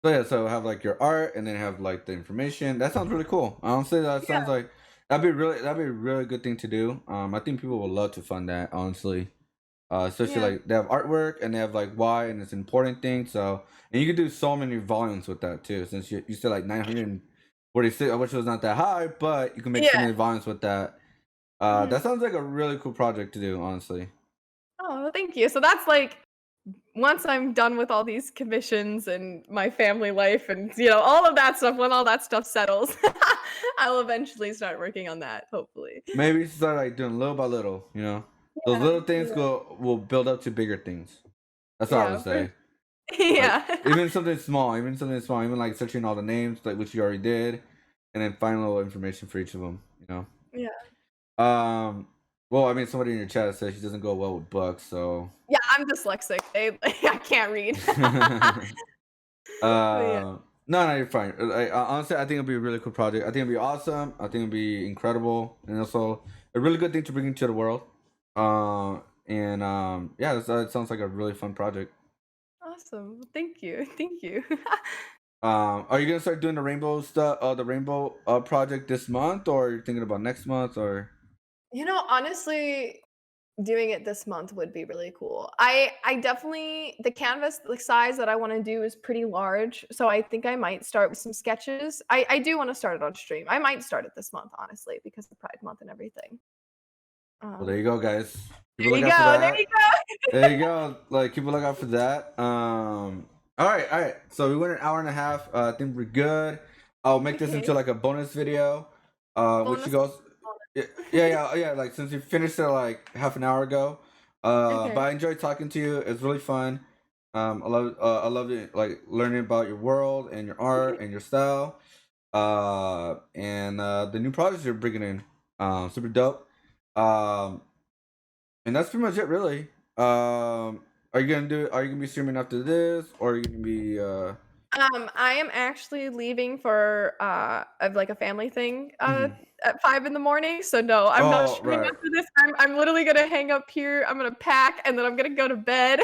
So yeah, so have like your art, and then have like the information. That sounds really cool. Honestly, that Yeah, sounds like that'd be a really good thing to do. I think people would love to fund that. Honestly. Especially yeah. like they have artwork and they have like why and it's an important thing. So and you can do so many volumes with that too. Since you said like 946, which was not that high, but you can make so Yeah. many volumes with that. That Mhm. sounds like a really cool project to do, honestly. Oh, well, thank you. So that's, like once I'm done with all these commissions and my family life and, all of that stuff, when all that stuff settles, I'll eventually start working on that, hopefully. Maybe start like doing little by little. Those Yeah, little things yeah, will build up to bigger things. That's what I would yeah, say. Like yeah. even like searching all the names, like which you already did, and then find a little information for each of them. Yeah. Um, well, I mean, somebody in your chat says she doesn't go well with books, so. Yeah, I'm dyslexic. I can't read. But yeah. No, no, you're fine. Honestly, I think it'll be a really cool project. I think it'll be awesome. I think it'll be incredible, and also a really good thing to bring into the world. And yeah, that sounds like a really fun project. Awesome. Well, thank you. Thank you. Are you gonna start doing the rainbow stuff, the rainbow project this month, or you're thinking about next month, or? Honestly, doing it this month would be really cool. I definitely the canvas, the size that I wanna do is pretty large, so I think I might start with some sketches. I do wanna start it on stream. I might start it this month, honestly, because of Pride Month and everything. Well, there Um, you go, guys. Keep a there you lookout for go, there you that. go. There you go. Like, keep a lookout for that. All right, all right. So we went an hour and a half. I think we're good. I'll make this Okay. into like a bonus video. Which Bonus goes, yeah, yeah, yeah, yeah. Like since you finished it like half an hour ago. But Okay. I enjoyed talking to you. It's really fun. I love it. Like learning about your world and your art and your style. And the new projects you're bringing in. Super dope. Um, and that's pretty much it, really. Are you gonna be streaming after this, or are you gonna be I am actually leaving for of like a family thing mhm. at 5 in the morning. So no, I'm not Oh, streaming right. after this. I'm literally gonna hang up here. I'm gonna pack and then I'm gonna go to bed.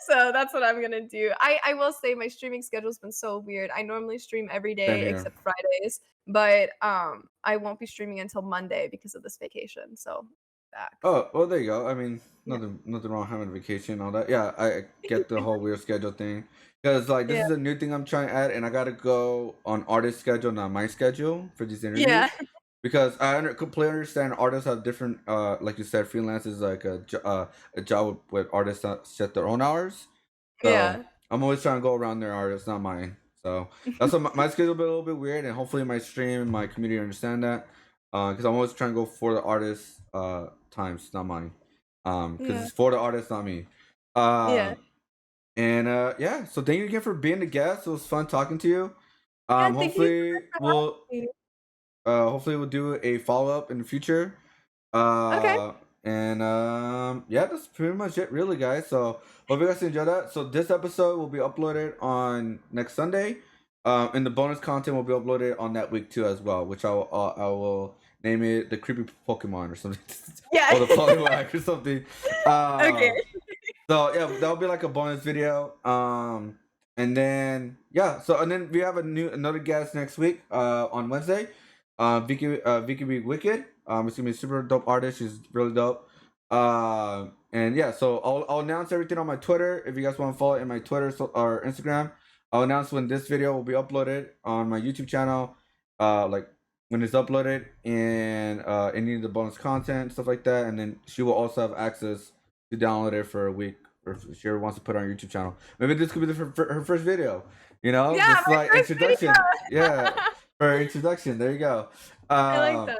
So that's what I'm gonna do. I will say my streaming schedule's been so weird. I normally stream every Same day here. except Fridays, but I won't be streaming until Monday because of this vacation. So back. Oh, well, there you go. I mean, Yeah. nothing wrong having a vacation and all that. Yeah, I get the whole weird schedule thing. Because, like, this Yeah. is a new thing I'm trying to add, and I gotta go on artist schedule, not my schedule, for these Yeah. interviews. Because completely understand artists have different, like you said, freelance is like a job with artists that set their own hours. So Yeah. I'm always trying to go around their artists, not mine. So that's what my schedule be a little bit weird, and hopefully my stream and my community understand that. Because I'm always trying to go for the artist times, not mine. Because Yeah. it's for the artist, not me. Yeah. And yeah, so thank you again for being the guest. It was fun talking to you. Yeah, thank you so Hopefully much for we'll having me. do a follow up in the future. Okay. Uh, and yeah, that's pretty much it, really, guys. So hope you guys enjoy that. So this episode will be uploaded on next Sunday. And the bonus content will be uploaded on that week too as well, which I will name it the creepy Pokemon or something, Yeah. or the Poliwag or something. Okay. So yeah, that'll be like a bonus video. And then yeah, so and then we have another guest next week. On Wednesday. Vicky be Wicked. It's gonna be a super dope artist. She's really dope. And yeah, so I'll announce everything on my Twitter. If you guys want to follow in my Twitter or Instagram, I'll announce when this video will be uploaded on my YouTube channel. Like when it's uploaded and any of the bonus content stuff like that. And then she will also have access to download it for a week, or if she ever wants to put it on her YouTube channel. Maybe this could be her first video. You know, Yeah, just my like first video. introduction. Yeah, for her introduction. There you go. I like Um, that.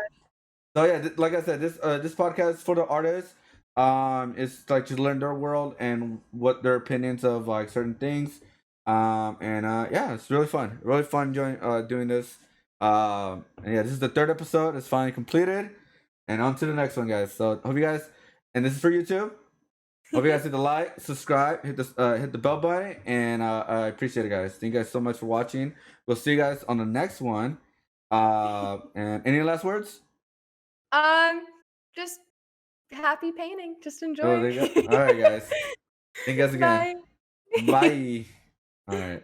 so yeah, like I said, this podcast for the artists. It's like to learn their world and what their opinions of like certain things. And yeah, it's really fun. Really fun doing this. And yeah, this is the third episode. It's finally completed. And on to the next one, guys. So hope you guys, and this is for YouTube. Hope you guys hit the like, subscribe, hit the bell button, and I appreciate it, guys. Thank you guys so much for watching. We'll see you guys on the next one. And any last words? Um, just happy painting. Just Oh, enjoy. there you go. All right, guys. Thank you guys again. Bye. Bye. All right.